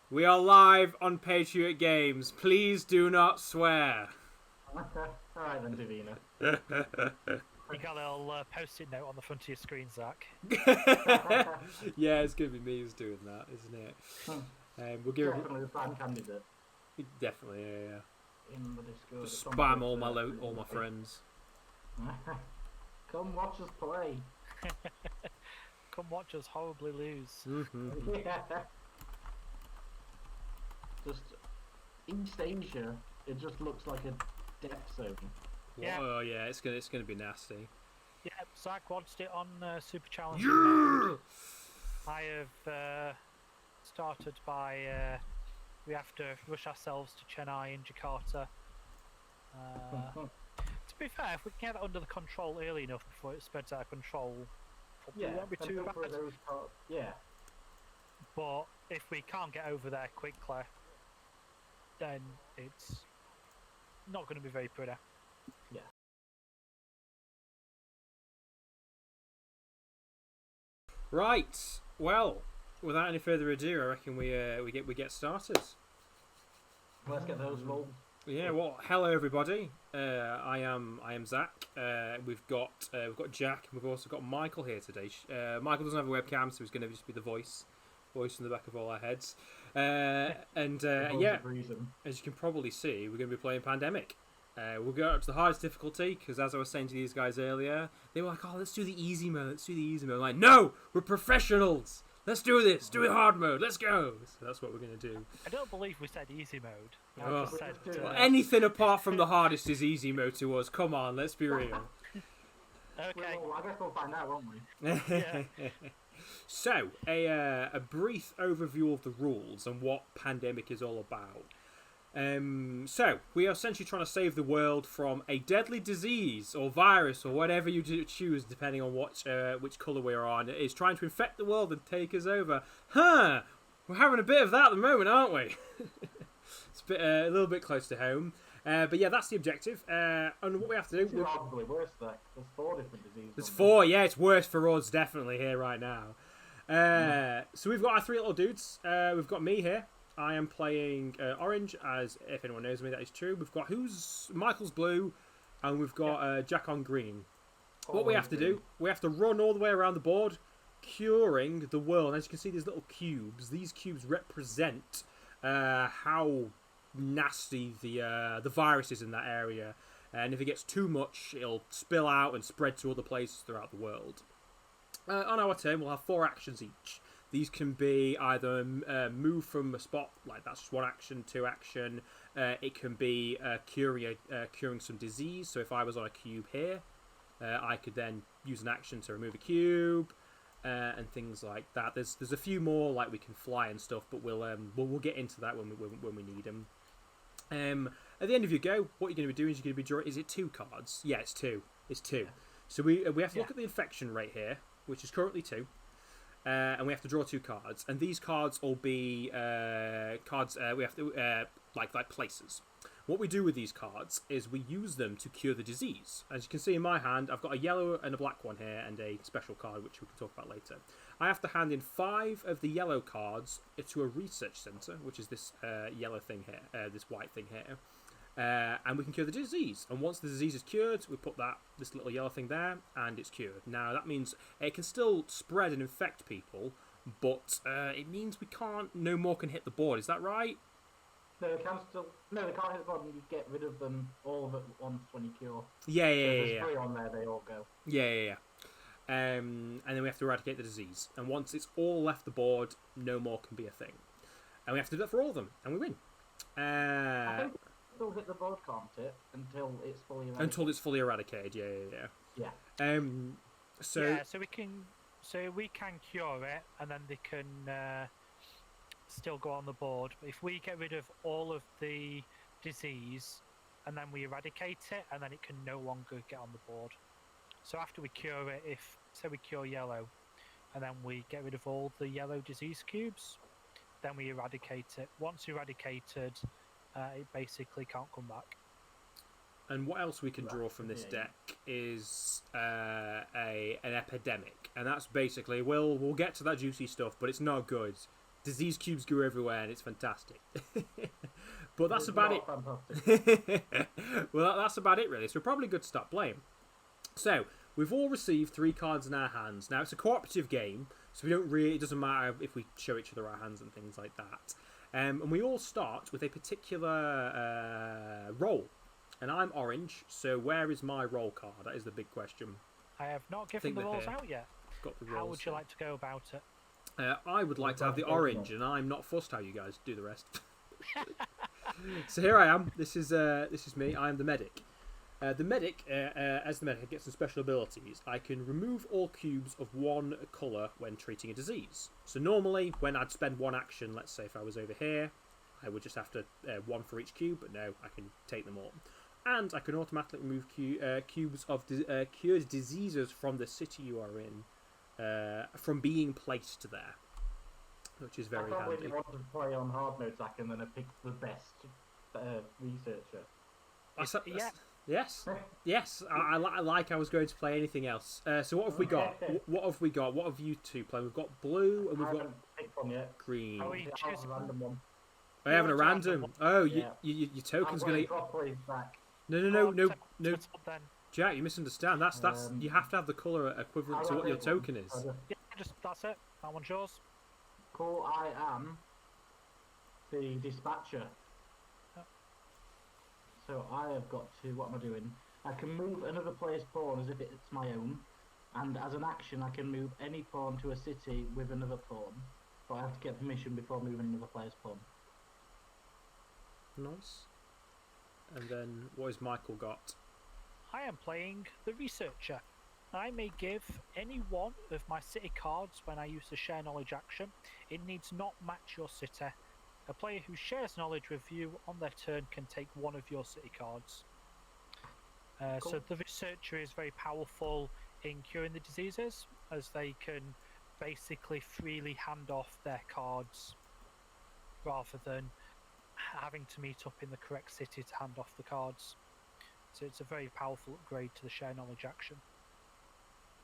We are live on Patriot Games. Please do not swear. Alright then, Davina. You got a little post-it note on the front of your screen, Zack. Yeah, it's going to be me who's doing that, isn't it? We'll give Definitely the prime candidate definitely, yeah. in the Discord. Just spam all my friends. Come watch us play. Come watch us horribly lose. Yeah. Just East Asia, it just looks like a death zone. Yeah. Oh yeah, it's gonna be nasty. Yeah, Zack watched it on Super Challenge. Yeah! I have started by we have to rush ourselves to Chennai and Jakarta. To be fair, if we can get that under the control early enough before it spreads out of control, probably won't be too bad. Yeah. But if we can't get over there quickly, then it's not going to be very pretty. Yeah. Right. Well, without any further ado, I reckon we get started. Let's get those rolls. Yeah. Well, hello everybody. I am Zack. We've got Jack. And we've also got Michael here today. Michael doesn't have a webcam, so he's going to just be the voice in the back of all our heads. Yeah, as you can probably see, we're going to be playing Pandemic. We'll go up to the hardest difficulty because, as I was saying to these guys earlier, they were like, "Oh, let's do the easy mode. I'm like, "No, we're professionals. Let's do this. Do it hard mode. Let's go." So that's what we're going to do. I don't believe we said easy mode. Oh. Just said, Well, anything apart from the hardest is easy mode to us. Come on, let's be real. Okay. Well, I guess we'll find out, won't we? Yeah. So, a brief overview of the rules and what Pandemic is all about. So, we are essentially trying to save the world from a deadly disease or virus or whatever you choose, depending on which colour we're on. It is trying to infect the world and take us over. Huh! We're having a bit of that at the moment, aren't we? It's a little bit close to home. But yeah, that's the objective. And what we have to do... It's probably worse, Zack. There's 4 different diseases. There's 4, yeah, it's worse for us, definitely, here right now. So we've got our 3 little dudes. We've got me here. I am playing orange, as if anyone knows me, that is true. We've got Michael's blue, and we've got Jack on green. What we have to do, we have to run all the way around the board, curing the world. As you can see, these little cubes. These cubes represent how nasty the virus is in that area. And if it gets too much, it'll spill out and spread to other places throughout the world. On our turn, we'll have 4 actions each. These can be either move from a spot, like that's just 1 action, 2 action. It can be curing some disease. So if I was on a cube here, I could then use an action to remove a cube and things like that. There's a few more, like we can fly and stuff, but we'll get into that when we need them. At the end of your go, what you're going to be doing is you're going to be drawing. Is it 2 cards? Yeah, it's 2. It's 2. Yeah. So we have to look at the infection rate here, which is currently 2. And we have to draw 2 cards, and these cards will be cards we have to like places. What we do with these cards is we use them to cure the disease. As you can see in my hand, I've got a yellow and a black one here, and a special card which we can talk about later. I have to hand in 5 of the yellow cards to a research centre, which is this yellow thing here, this white thing here. And we can cure the disease. And once the disease is cured, we put this little yellow thing there, and it's cured. Now, that means it can still spread and infect people, but it means no more can hit the board. Is that right? No, they can't hit the board, and you get rid of them all of at once when you cure. Yeah. There's 3 on there, they all go. Yeah. And then we have to eradicate the disease. And once it's all left the board, no more can be a thing. And we have to do that for all of them, and we win. I think still hit the board, can't it? Until it's fully eradicated. Until it's fully eradicated, yeah. So we can cure it, and then they can still go on the board. But if we get rid of all of the disease, and then we eradicate it, and then it can no longer get on the board. So after we cure it, say we cure yellow, and then we get rid of all the yellow disease cubes, then we eradicate it. Once eradicated, it basically can't come back. And what else we can draw from this deck is an epidemic, and that's basically we'll get to that juicy stuff, but it's not good. disease cubes grew everywhere, and it's fantastic. But that's It's about not it. fantastic. Well, that's about it, really. So we're probably good to start playing. So we've all received 3 cards in our hands. Now it's a cooperative game, so we don't really. It doesn't matter if we show each other our hands and things like that. And we all start with a particular role. And I'm orange, so where is my role card? That is the big question. I have not given the rolls out yet. Got the How rolls would you here. like to go about it? I would like to have the orange, and I'm not fussed how you guys do the rest. So here I am. This is me. I am the medic. The medic, as the medic, gets some special abilities. I can remove all cubes of one colour when treating a disease. So normally, when I'd spend 1 action, let's say if I was over here, I would just have to 1 for each cube, but no, I can take them all. And I can automatically remove cubes of cured diseases from the city you are in, from being placed there, which is very I can't handy. believe you wanted to play on hard mode, Zack, and then I picked the best researcher. Yes. I like I was going to play anything else. So what have we got? What have we got? What have you two played? We've got blue and we've got picked one yet. green. Are we I'll have a random one. We're having a it's a random random. one. Oh, Yeah. your token's I'm gonna. playing properly, Zack. No. Then. Jack, you misunderstand. That's you have to have the colour equivalent to what your token is. Yeah, that's it. That one's yours. Cool, I am the dispatcher. Oh. So I have got to, what am I doing? I can move another player's pawn as if it's my own, and as an action I can move any pawn to a city with another pawn, but I have to get permission before moving another player's pawn. Nice. And then what has Michael got? I am playing the researcher. I may give any one of my city cards when I use the share knowledge action. It needs not match your city. A player who shares knowledge with you on their turn can take one of your city cards. Cool. So the researcher is very powerful in curing the diseases, as they can basically freely hand off their cards rather than having to meet up in the correct city to hand off the cards. So it's a very powerful upgrade to the share knowledge action.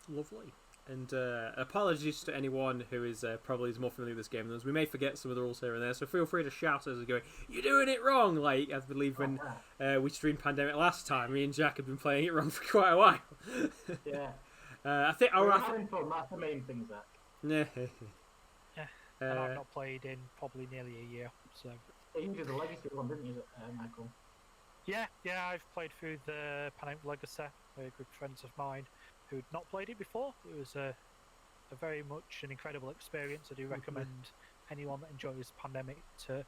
Lovely. And apologies to anyone who is probably more familiar with this game than us. We may forget some of the rules here and there, so feel free to shout as we go, "You're doing it wrong!" Like, I believe when we streamed Pandemic last time, me and Jack have been playing it wrong for quite a while. Yeah. I think... We're having fun, that's the main thing, Zack. Yeah. And I've not played in probably nearly a year, so... You did the Legacy one, didn't you, Michael? Yeah, I've played through the Pandemic Legacy with good friends of mine who'd not played it before. It was a very much an incredible experience. I do recommend anyone that enjoys Pandemic to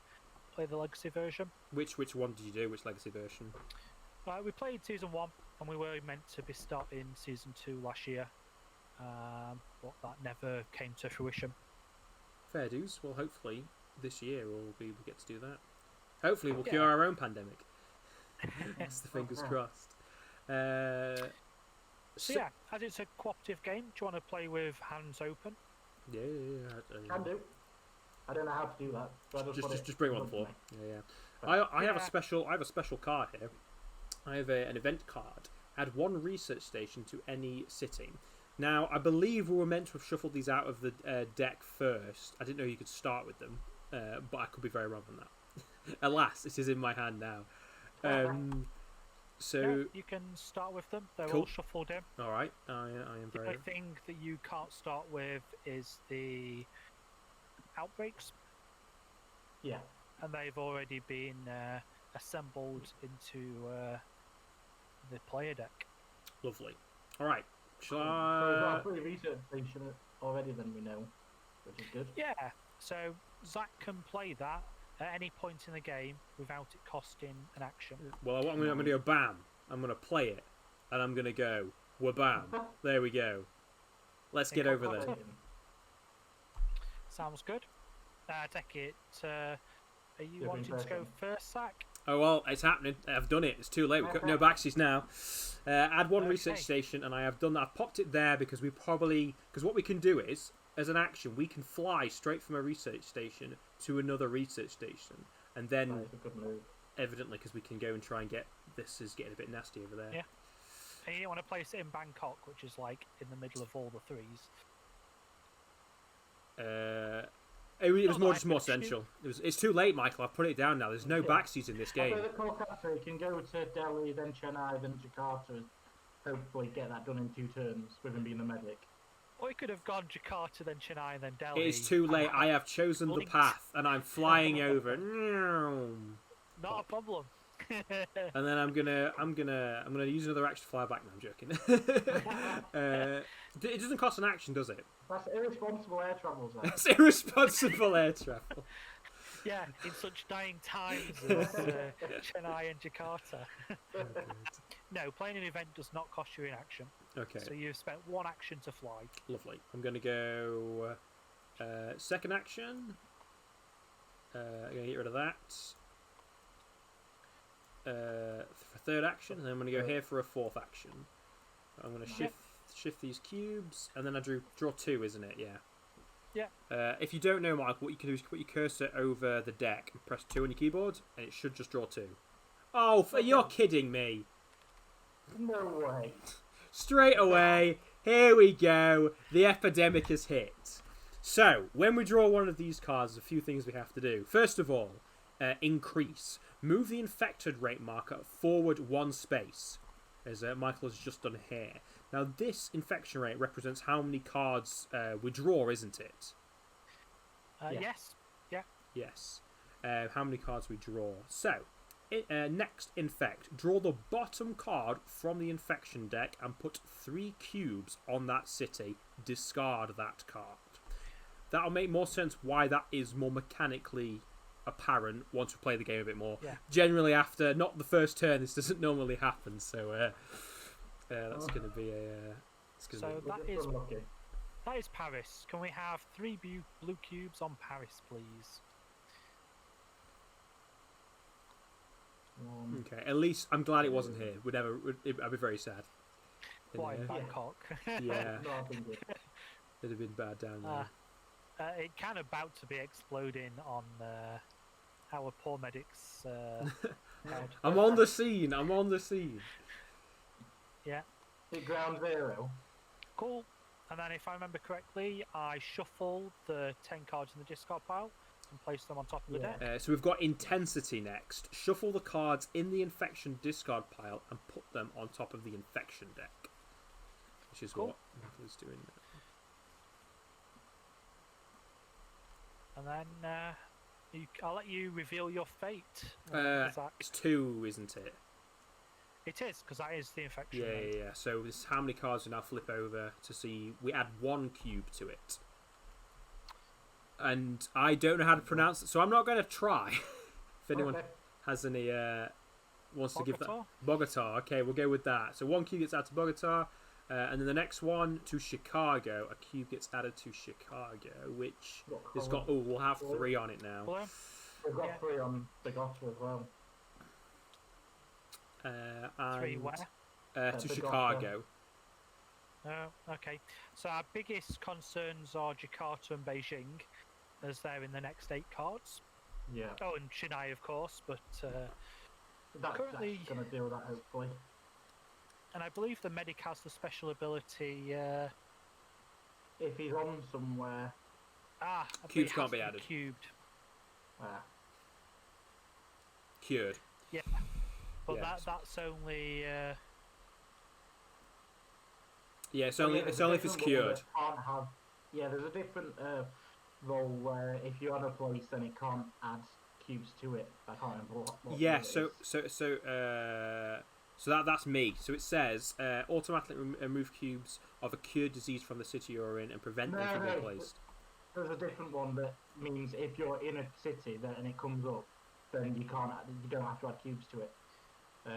play the Legacy version. Which one did you do? Which Legacy version? We played Season 1, and we were meant to be starting Season 2 last year, but that never came to fruition. Fair dues. Well, hopefully this year we'll get to do that. Hopefully we'll cure our own pandemic. That's the fingers crossed. So yeah, as it's a cooperative game, do you want to play with hands open? Yeah. Can do. I don't know how to do that. So Just bring it on the floor. Yeah. I have a special card here. I have an event card. Add 1 research station to any city. Now, I believe we were meant to have shuffled these out of the deck first. I didn't know you could start with them, but I could be very wrong on that. Alas, it is in my hand now. So yeah, you can start with them. They're cool. all shuffled in. All right, I am The very. only thing that you can't start with is the outbreaks. Yeah. And they've already been assembled into the player deck. Lovely. All right. Shall So we've I? got a free research station already, then we know, which is good. Yeah, so Zack can play that at any point in the game without it costing an action. Well, I'm going to go bam. I'm going to play it, and I'm going to go wabam. There we go. Let's get over there. Sounds good. Take it. Are you wanting to go first, Zack? Oh well, it's happening. I've done it. It's too late. We've got no backsies now. Add 1 research station, and I have done that. I've popped it there because because what we can do is, as an action, we can fly straight from a research station to another research station, and then That is a good move. evidently because we can go and try and get this is getting a bit nasty over there. Yeah. And you want to place it in Bangkok, which is like in the middle of all the threes. It was Not more that just I more can shoot. essential. It's too late, Michael. I've put it down now. There's no Okay. backseat in this game. After the Kolkata, you can go to Delhi, then Chennai, then Jakarta, and hopefully get that done in 2 turns with him being the medic. Or you could have gone Jakarta, then Chennai, and then Delhi. It is too late. I have chosen the linked. path, and I'm flying over. Not a problem. And then I'm gonna use another action to fly back. No, I'm joking. It doesn't cost an action, does it? That's irresponsible air travel, Zack. That's irresponsible air travel. Yeah, in such dying times as Chennai and Jakarta. No, playing an event does not cost you an action. Okay, So you've spent 1 action to fly. lovely. I'm gonna go second action. I'm gonna get rid of that. For third action, and then I'm gonna go here for a fourth action. I'm gonna shift these cubes, and then I draw 2, isn't it? Yeah. Yeah. If you don't know, Michael, what you can do is put your cursor over the deck and press 2 on your keyboard, and it should just draw 2. Oh, you're kidding me! No way. Straight away, here we go. The epidemic has hit. So, when we draw one of these cards, there's a few things we have to do. First of all, increase. Move the infected rate marker forward 1 space, as Michael has just done here. Now, this infection rate represents how many cards we draw, isn't it? Yeah. Yes. Yeah. Yes. How many cards we draw. So, next, infect. Draw the bottom card from the infection deck and put 3 cubes on that city. Discard that card. That'll make more sense why that is more mechanically apparent once we play the game a bit more. Yeah. Generally, after not the first turn, this doesn't normally happen. So that's going to be a. So that is Paris. Can we have 3 blue cubes on Paris, please? Okay. At least I'm glad it wasn't here. I'd be very sad. What, in Bangkok? Yeah. No, I think it- It'd have been bad down there. It kind of about to be exploding on our poor medic's head. I'm on the scene. I'm on the scene. Yeah. Hit ground 0. Cool. And then, if I remember correctly, I shuffle the 10 cards in the discard pile and place them on top of the Yeah. deck. So we've got intensity next. Shuffle the cards in the infection discard pile and put them on top of the infection deck, which is Cool. what Michael's doing. And then I'll let you reveal your fate. Zack. It's 2, isn't it? It is, because that is the infection Yeah, rate. yeah, yeah. So this is how many cards we now flip over to see. We add 1 cube to it. And I don't know how to pronounce it, so I'm not going to try. If anyone Okay. has any wants to give that Bogota? Bogota. Okay, we'll go with that. So 1 cube gets added to Bogota, and then the next one to Chicago. A cube gets added to Chicago, which has got. Oh, we'll have 3 on it now. Blue? We've got Yeah. 3 on Bogota as well. 3 And, where? to Bogota. Chicago. Oh, okay. So our biggest concerns are Jakarta and Beijing, as they're in the next 8 cards. Yeah. Oh, and Chennai, of course, but... That's Currently- going to deal with that, hopefully. and I believe the medic has the special ability... If he's on somewhere... I believe Cubes it can't has be to added. Cubed. Cured. Yeah. But Yes. that's only... Yeah, it's only if it's cured. Can't have, yeah, there's a different role where if you're on a place, then it can't add cubes to it. I can't remember what Yeah, role it so that's me. So it says automatically remove cubes of a cured disease from the city you're in and prevent them from being placed. There's a different one that means if you're in a city and it comes up, then you don't have to add cubes to it.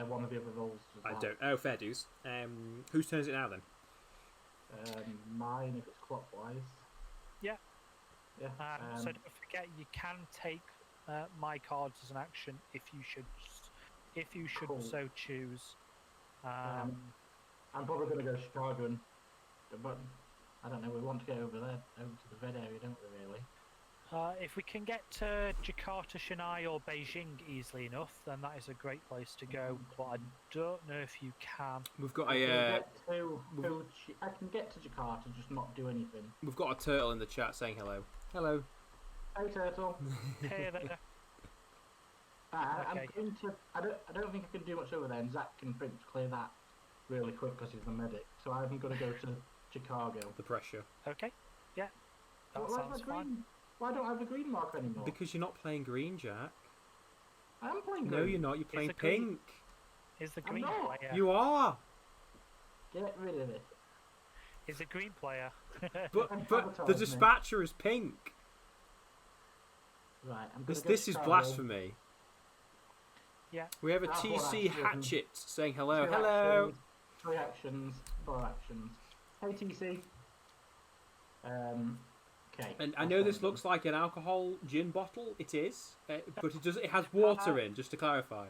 One of the other roles. is I that. don't. Oh, fair dues. Whose turn is it now then? Mine, if it's clockwise. Yeah. Yeah. so don't forget, you can take my cards as an action if you should Cool. so choose. I'm probably going to go to Chicago, but I don't know. We want to get over there, over to the red area, don't we? Really? If we can get to Jakarta, Chennai, or Beijing easily enough, then that is a great place to go. But I don't know if you can. We've got I can get to Jakarta, just not do anything. we've got a turtle in the chat saying hello. Hello. Hey, Turtle. Hey there. I'm Okay. going to. I don't think I can do much over there, and Zack can pretty much clear that really quick because he's the medic. So I'm going to go to Chicago. The pressure. Okay. Yeah. That Where's sounds my fine. green? Why don't I have a green marker anymore? Because you're not playing green, Jack. I am playing green. No, you're not. You're playing the green- pink. Is the I'm green not. player? You are. Get rid of it. Is a green player? But the Sabotage me. dispatcher is pink. Right, I'm going to go This to is Chicago. blasphemy. Yeah. We have a That's what TC action. Hatchet saying hello. 2 Hello. actions, 3 actions, 4 actions. Hey, TC. Okay. And I know this looks like an alcohol gin bottle. It is, but it does. It has water in. Just to clarify.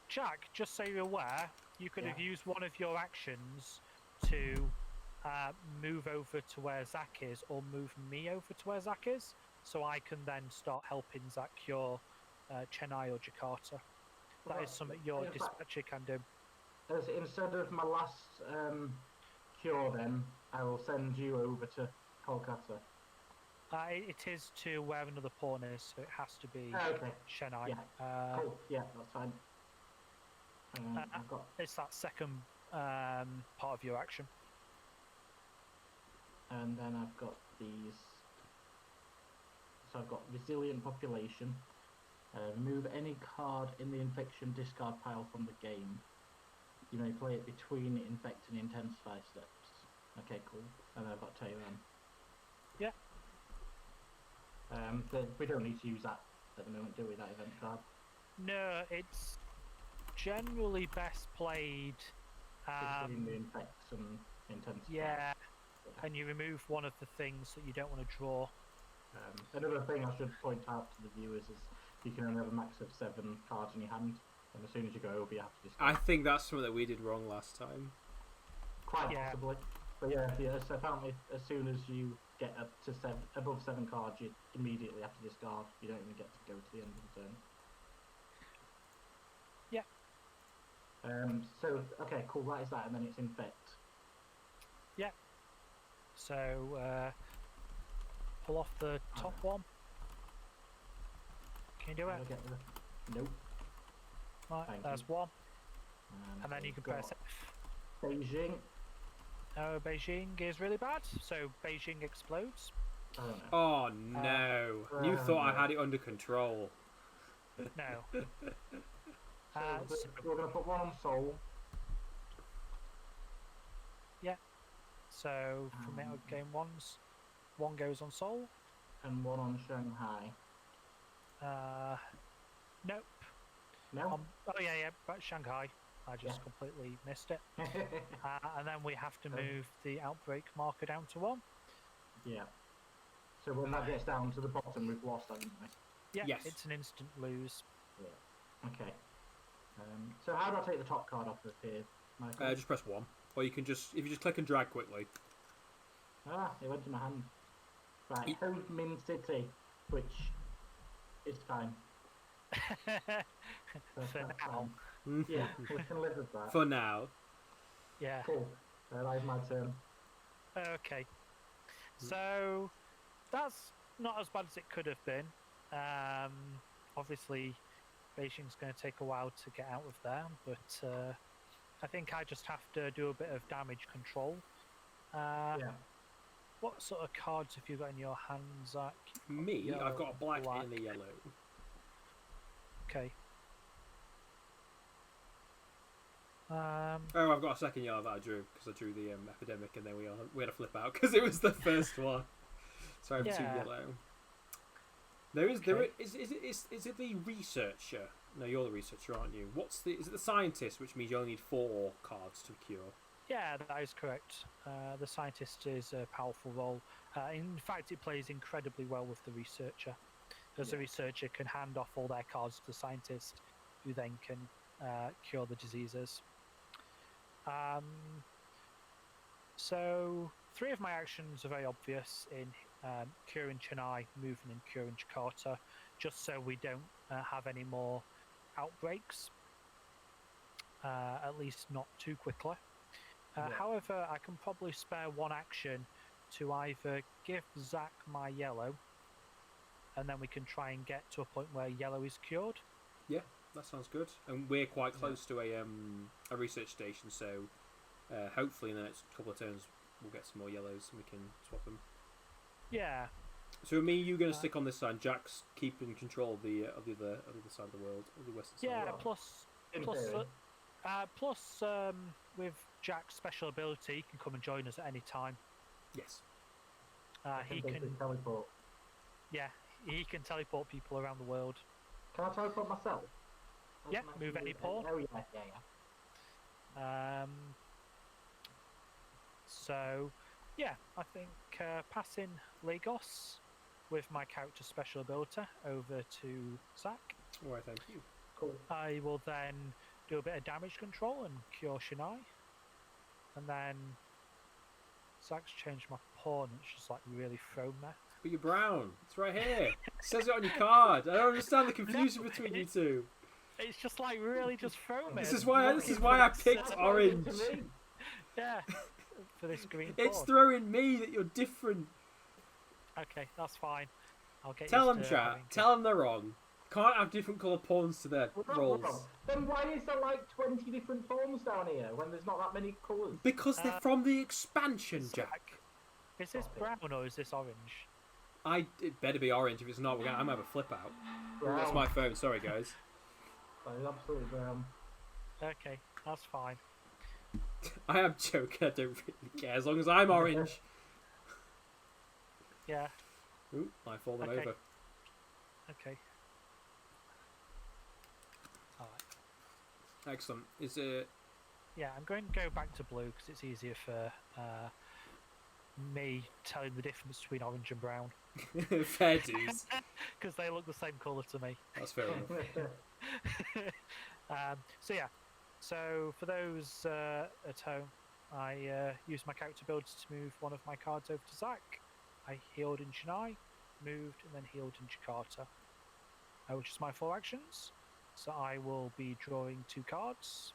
Jack, just so you're aware, you could Yeah. have used one of your actions to move over to where Zack is, or move me over to where Zack is, so I can then start helping Zack cure Chennai or Jakarta. That is something your in fact- dispatcher can do. Instead of my last cure, then I will send you over to Kolkata. It is to where another pawn is, so it has to be Okay. Chennai. Yeah. Cool. Yeah, that's fine. I've got. It's that second part of your action. And then I've got these. So I've got resilient population. Remove any card in the infection discard pile from the game. You may play it between infect and intensify steps. Okay, cool. And I've got Tehran. Yeah. We don't need to use that at the moment, do we? That event card. No, it's generally best played. Between the infects and intensify. Yeah, and you remove one of the things that you don't want to draw. Another thing I should point out to the viewers is you can only have a max of 7 cards in your hand, and as soon as you go over, you have to discard. I think that's something that we did wrong last time. Quite Yeah. possibly. But yeah, so apparently as soon as you get up to above 7 cards, you immediately have to discard. You don't even get to go to the end of the turn. Yeah. So, okay, cool, that is that, and then it's infect. So, pull off the top one. Can you do How it? do I get the... Nope. Right, Thank there's you. one. And so then you we've can got press F. Beijing. Oh, Beijing is really bad, so Beijing explodes. I don't know. Oh no! You thought I had it under control. No. So we're going to put one on Seoul. So from game one goes on Seoul. And one on Shanghai. Nope. No? Oh yeah, but Shanghai. I just completely missed it. And then we have to move the outbreak marker down to 1. Yeah. So when that gets down to the bottom, we've lost, haven't we? Yeah, Yes. it's an instant lose. Yeah. Okay. So how do I take the top card off of here, Michael? Just press 1, or you can just if you just click and drag quickly. It went to my hand. Right, Ho Chi Minh City, which is fine. For That's now. fine. Yeah, we can live with that. For now. Yeah. Cool. That is my turn. Okay. So that's not as bad as it could have been. Obviously, Beijing's going to take a while to get out of there, but I think I just have to do a bit of damage control. Yeah. What sort of cards have you got in your hands, Zack? Me, Yellow, I've got a black black. and a yellow. Okay. Oh, I've got a second yellow that I drew because I drew the epidemic, and then we had a flip out because it was the first one. So I have 2 Yeah. yellow. There is Okay. is it the researcher? No, you're the researcher, aren't you? Is it the scientist, which means you only need 4 cards to cure? Yeah, that is correct. The scientist is a powerful role. In fact, it plays incredibly well with the researcher, because the researcher can hand off all their cards to the scientist, who then can cure the diseases. So 3 of my actions are very obvious in curing Chennai, moving and curing Jakarta, just so we don't have any more outbreaks, at least not too quickly. However, I can probably spare 1 action to either give Zack my yellow and then we can try and get to a point where yellow is cured. Yeah, that sounds good. And we're quite close to a research station, so hopefully in the next couple of turns we'll get some more yellows and we can swap them. Yeah. So me, you're going to stick on this side. Jack's keeping control of the other side of the world, of the western side. Yeah. Plus, with Jack's special ability, he can come and join us at any time. Yes. He can teleport. Yeah, he can teleport people around the world. Can I teleport myself? Yeah, move any pawn. Oh yeah. So, yeah, I think passing Lagos with my character's special ability over to Zack. Alright, thank you. Cool. I will then do a bit of damage control and cure Shinai. And then Zack's changed my pawn, it's just like really thrown there. But you're brown. It's right here. It says it on your card. I don't understand the confusion between you two. It's just like really just thrown me. This is why I picked orange. Yeah, for this green. It's throwing me that you're different. Okay, that's fine. I'll get. Tell them, chat. Tell them they're wrong. Can't have different colour pawns to their rolls. Then why is there like 20 different pawns down here when there's not that many colours? Because they're from the expansion, Jack. Is this brown or is this orange? It better be orange. If it's not, I'm gonna have a flip out. Brown. That's my phone. Sorry, guys. That is absolutely brown. Okay, that's fine. I am joking. I don't really care as long as I'm orange. Yeah. Ooh, I fall them Okay. over. Okay. Alright. Excellent. Is it? Yeah, I'm going to go back to blue because it's easier for me telling the difference between orange and brown. Fair dues. Because they look the same colour to me. That's fair enough. So yeah, so for those at home, I used my character ability to move one of my cards over to Zack. I healed in Chennai, moved, and then healed in Jakarta, which is my 4 actions. So I will be drawing 2 cards.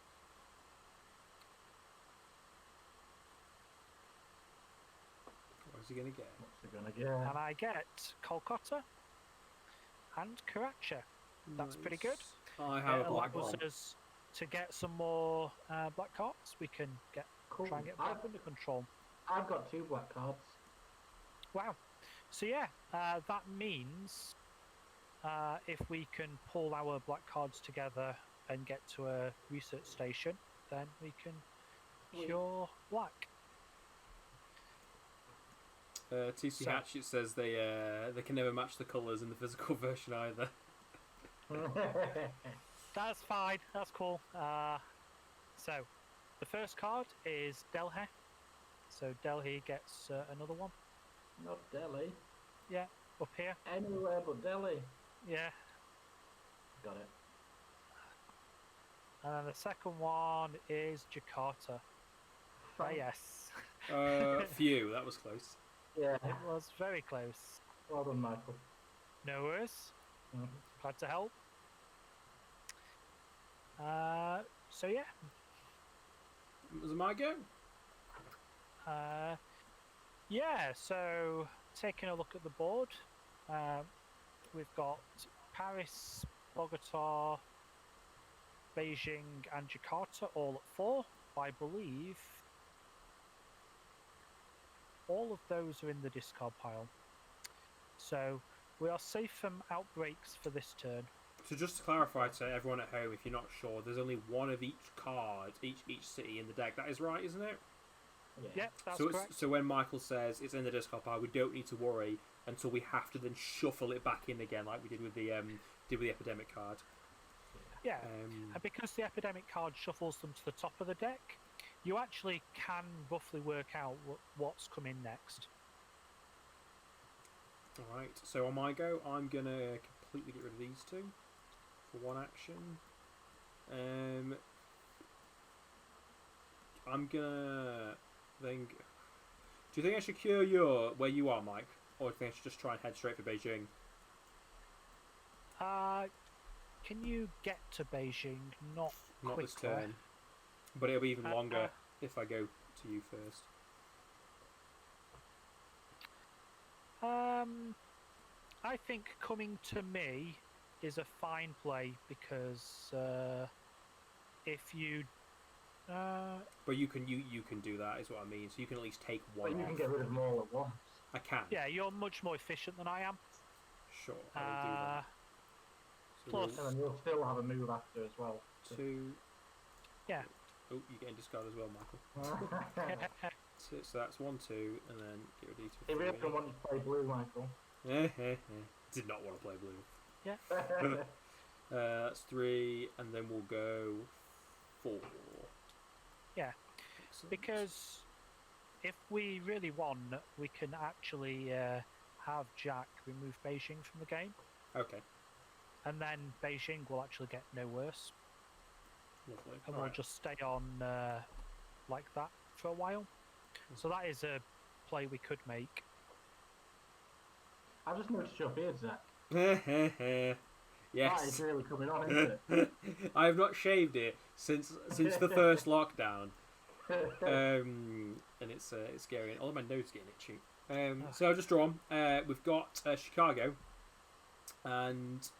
What's he gonna get? What's he gonna get? And I get Kolkata and Karacha. That's pretty good. I have a black allows one. us to get some more black cards. We can Cool. try and get black under control. I've got 2 black cards. Wow. So yeah, that means if we can pull our black cards together and get to a research station, then we can cure black. TC Hatchet says they can never match the colours in the physical version either. That's fine. That's cool. So the first card is Delhi. So Delhi gets another one. Not Delhi. Yeah, up here. Anywhere but Delhi. Yeah. Got it. And then the second one is Jakarta. Ah, yes. Phew, that was close. Yeah. It was very close. Well done, Michael. No worries. Mhm. Glad to help. So yeah. Was it my go? Yeah, so taking a look at the board, we've got Paris, Bogota, Beijing and Jakarta all at 4. I believe all of those are in the discard pile. So we are safe from outbreaks for this turn. So just to clarify to everyone at home, if you're not sure, there's only one of each card, each city in the deck. That is right, isn't it? Yeah, that's so correct. So when Michael says it's in the discard pile, we don't need to worry until we have to then shuffle it back in again, like we did with the epidemic card. Yeah, and because the epidemic card shuffles them to the top of the deck, you actually can roughly work out what's coming next. Alright, so on my go, I'm going to completely get rid of these 2 for 1 action. I'm going to then... Do you think I should cure where you are, Mike? Or do you think I should just try and head straight for Beijing? Can you get to Beijing? Not quickly. This turn. But it'll be even longer if I go to you first. I think coming to me is a fine play because if you. But you can do that, is what I mean. So you can at least take one But you off. can get rid of them all at once. I can. Yeah, you're much more efficient than I am. Sure, I will do that. So Plus, And then you'll still have a move after as well. 2. yeah. Oh, you're getting discarded as well, Michael. So that's 1, 2, and then get rid of If D2. you ever want to play blue, Michael. Did not want to play blue. Yeah. That's 3, and then we'll go 4. Yeah. Excellent. Because if we really want, we can actually have Jack remove Beijing from the game. Okay. And then Beijing will actually get no worse. Lovely. And we'll just stay on like that for a while. So that is a play we could make. I just noticed your beard, Zack. Yes. That is really coming on, isn't it? I have not shaved it since the first lockdown, and it's scary. And all of my nose is getting itchy. So I'll just draw on. We've got Chicago, and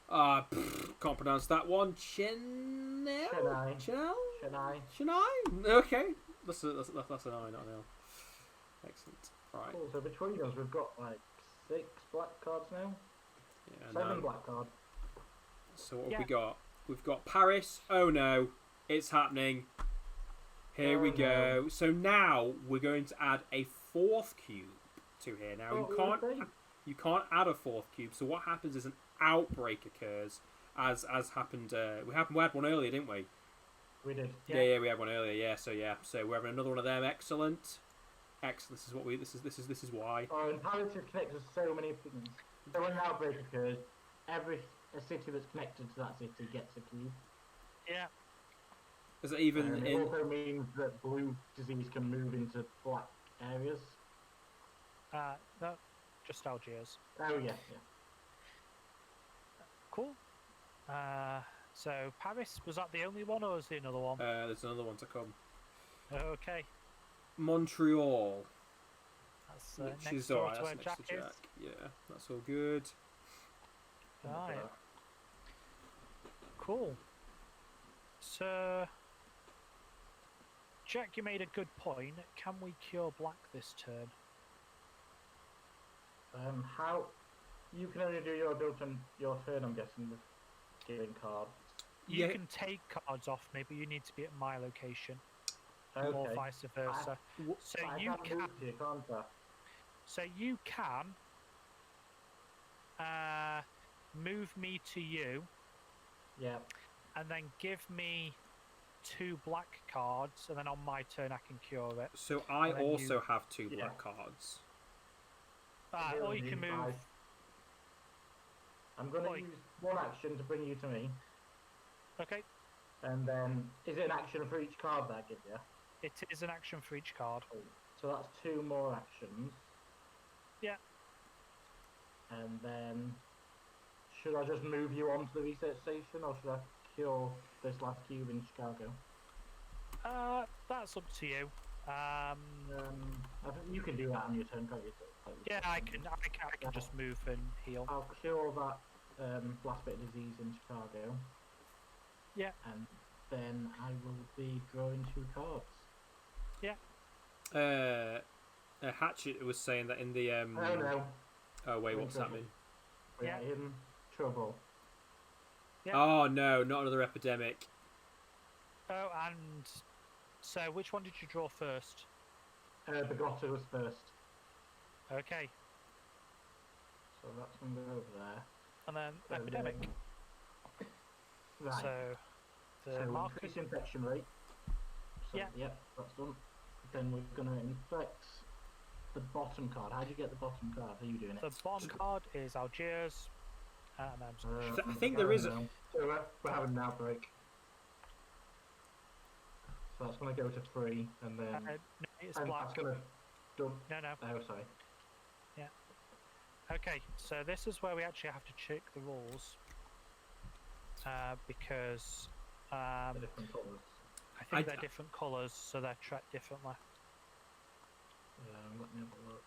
can't pronounce that one. Chennai. Okay, that's an I, not an L. Excellent. Right. Cool. So between us, we've got like 6 black cards now. Yeah, 7 black cards. So what have we got? We've got Paris. Oh no, it's happening. Here we go. No. So now we're going to add a 4th cube to here. Now you can't add a 4th cube. So what happens is an outbreak occurs, as happened. We had one earlier, didn't we? We did. Yeah, we had one earlier. Yeah, so we're having another one of them. Excellent. Excellent. This is what we. This is why. Oh, and Paris connects with so many things. So when an outbreak occurs, a city that's connected to that city gets a cube. Yeah. Is it even? And it also means that blue disease can move into black areas. No, just Algiers. Oh yeah. Cool. So Paris, was that the only one, or is there another one? There's another one to come. Okay. Montreal. That's Which next is door alright. to That's where next to Jack Jack. is. Yeah, that's all good. Right. Cool. So, Jack, you made a good point. Can we cure black this turn? How? You can only do your build on your turn, I'm guessing, with giving cards. You can take cards off me, but you need to be at my location. Okay. Or vice versa. So you can. Move to you, can't I? So you can move me to you. Yeah. And then give me 2 black cards, and then on my turn I can cure it. So I also have 2 black cards. Or you can move. I'm going to use one action to bring you to me. Okay. And then, is it an action for each card that I give you? It is an action for each card. So that's 2 more actions. Yeah. And then, should I just move you on to the research station, or should I cure this last cube in Chicago? That's up to you. I think you can do that on your turn, can't you? Yeah, I can just move and heal. I'll cure that last bit of disease in Chicago. Yeah. And then I will be drawing 2 cards. Yeah. Hatchet was saying that in the Oh no. Oh wait, what's that mean? We're in trouble. Yeah. Oh no, not another epidemic. Oh, and so which one did you draw first? Begotter was first. Okay. So that's going to go over there. And then epidemic. Right. So the marker. Increase infection rate. So, yeah, that's done. Then we're going to infect the bottom card. How do you get the bottom card? How are you doing it? The bottom card is Algiers. And I think there is a... So we're having an outbreak. So that's going to go to 3, and then... no, it's black. That's going to... No. Oh, sorry. Yeah. Okay, so this is where we actually have to check the rules. Because... they're different colours. I think they're different colours, so they're tracked differently. Let me have a look.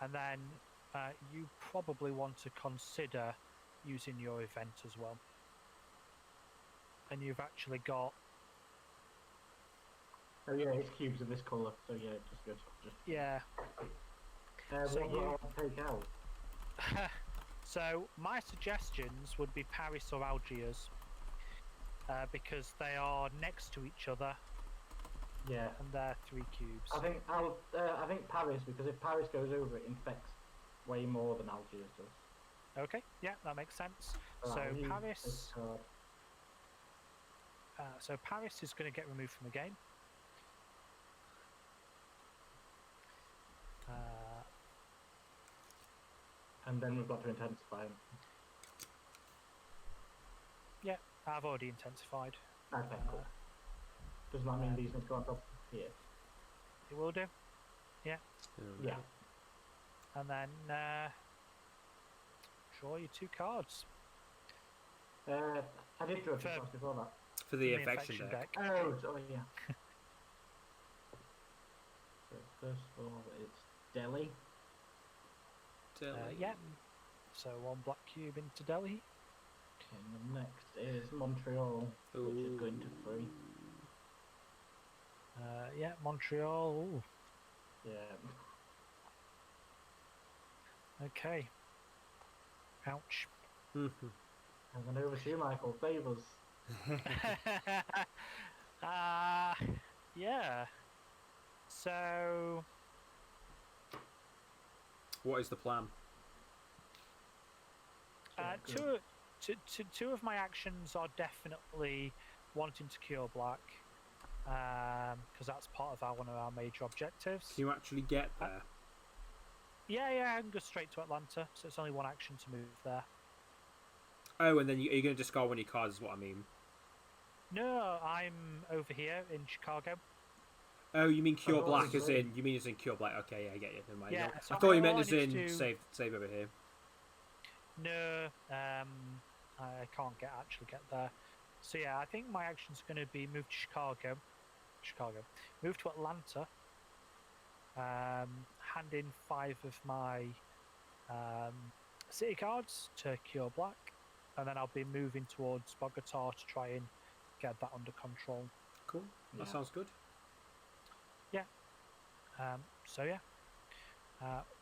and then you probably want to consider using your event as well. And you've actually got... Oh yeah, his cube's of this colour, so yeah, just good. Yeah. So what do I take out? So my suggestions would be Paris or Algiers, because they are next to each other. Yeah. And they're 3 cubes. I think Paris, because if Paris goes over, it infects way more than Algiers does. Okay, yeah, that makes sense. So Paris is going to get removed from the game. And then we've got to intensify him. Yeah, I've already intensified. Okay, cool. Does that mean these need to go on top here? It will do. Yeah. Yeah. And then draw your 2 cards. I did draw 2 cards before that. For the infection deck. Oh, sorry, yeah. So first of all, it's Delhi. Yeah. So 1 black cube into Delhi. Okay, and the next is Montreal, which is going to 3. Yeah, Montreal. Ooh. Yeah. Okay. Ouch. And then over to you, Michael. Favours. Yeah. So... What is the plan? Two of my actions are definitely wanting to cure black, because that's part of one of our major objectives. Can you actually get there? Yeah, I can go straight to Atlanta, so it's only 1 action to move there. Oh, and then are you going to discard 1 of your cards, is what I mean? No, I'm over here in Chicago. Oh, you mean cure black as in... You mean as in cure black? Okay, yeah, I get you. Never mind. Yeah, I thought you meant as in save over here. No, I can't actually get there. So yeah, I think my action's going to be move to Chicago, move to Atlanta, hand in 5 of my city cards to cure black, and then I'll be moving towards Bogota to try and get that under control. Cool, that sounds good. Yeah. So yeah,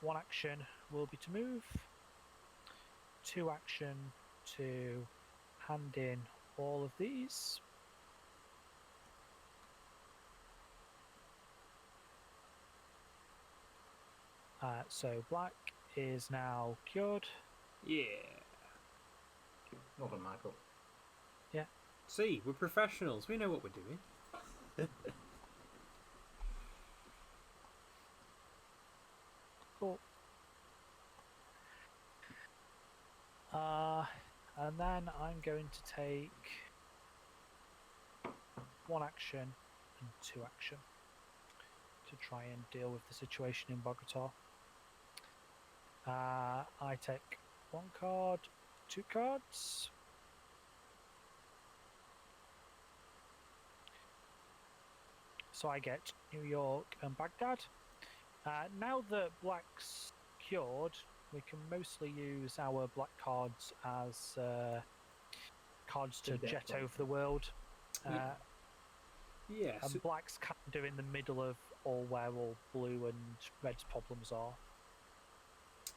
1 action will be to move, 2 action to hand in all of these. So black is now cured. Yeah. Well done, Michael. Yeah. See, we're professionals. We know what we're doing. Cool. And then I'm going to take 1 action and 2 action to try and deal with the situation in Bogota. I take 1 card, 2 cards. So I get New York and Baghdad. Now that black's cured, we can mostly use our black cards as cards to jet over the world. Yeah. And black's kind of in the middle of where all blue and red's problems are.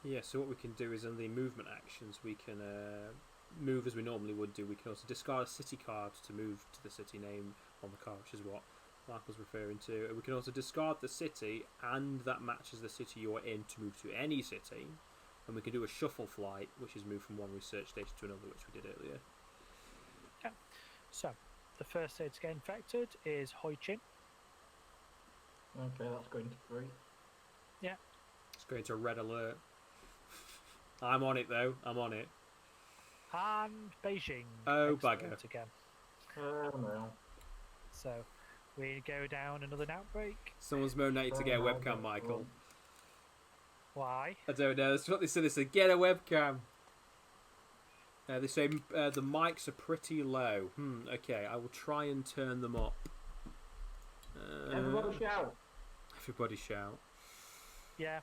Yeah, so what we can do is in the movement actions, we can move as we normally would do. We can also discard a city card to move to the city name on the card, which is what Mark was referring to. We can also discard the city, and that matches the city you're in, to move to any city. And we can do a shuffle flight, which is move from 1 research station to another, which we did earlier. Yeah. So, the first city to get infected is Hoi Chin. Okay, that's going to 3. Yeah. It's going to red alert. I'm on it, though. I'm on it. And Beijing. Oh, bugger. Again. Oh, no. So, we go down another outbreak. Someone's moaning to get a webcam, Michael. Why? I don't know. That's what they said. They said, get a webcam. They say the mics are pretty low. Okay, I will try and turn them up. Everybody shout. Everybody shout. Yeah.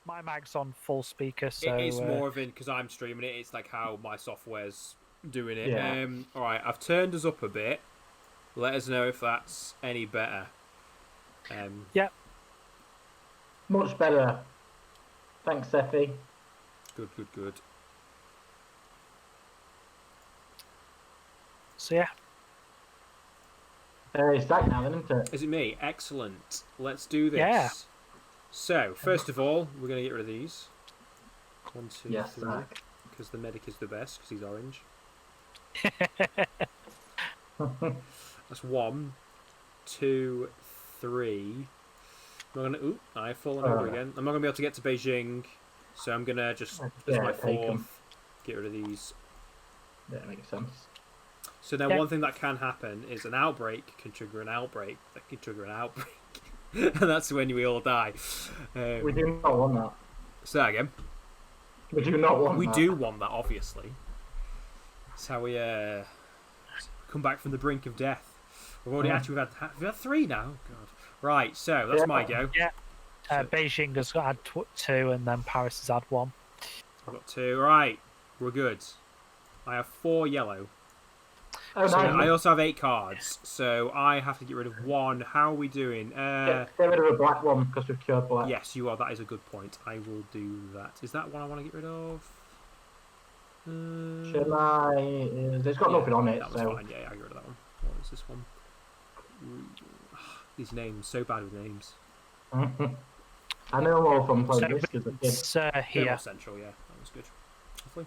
my mic's on full speaker, so It is more of in because I'm streaming it. It's like how my software's doing it. Yeah. All right, I've turned us up a bit. Let us know if that's any better. Yep. Much better. Thanks, Seffi. Good. So yeah. It's Zack now, then, isn't it? Is it me? Excellent. Let's do this. Yeah. So, first of all, we're going to get rid of these. 1, 2, Yes, 3. Zack. Because the medic is the best, because he's orange. That's 1, 2, 3. I'm gonna. Ooh, I've fallen over again. I'm not going to be able to get to Beijing, so I'm going to just, as my fourth, get rid of these. Yeah, makes sense. So then one thing that can happen is an outbreak can trigger an outbreak that can trigger an outbreak. And that's when we all die. We do not want that. Say that again. We do not want that. We do want that, obviously. That's how we come back from the brink of death. We've already we've had 3 now. Oh, God. Right, so that's my go. Yeah. Beijing has had 2, and then Paris has had 1. I've got 2. Right, we're good. I have 4 yellow. Oh, So nice. I also have 8 cards, so I have to get rid of 1. How are we doing? Get rid of a black one because we've cured black. Yes, you are. That is a good point. I will do that. Is that one I want to get rid of? Shall I? There's got nothing on it, That was so. fine. Yeah, I get rid of that one. What was this one? These names, so bad with names. I know them all from playing this as a kid. It's here. More central, yeah. That was good. Lovely.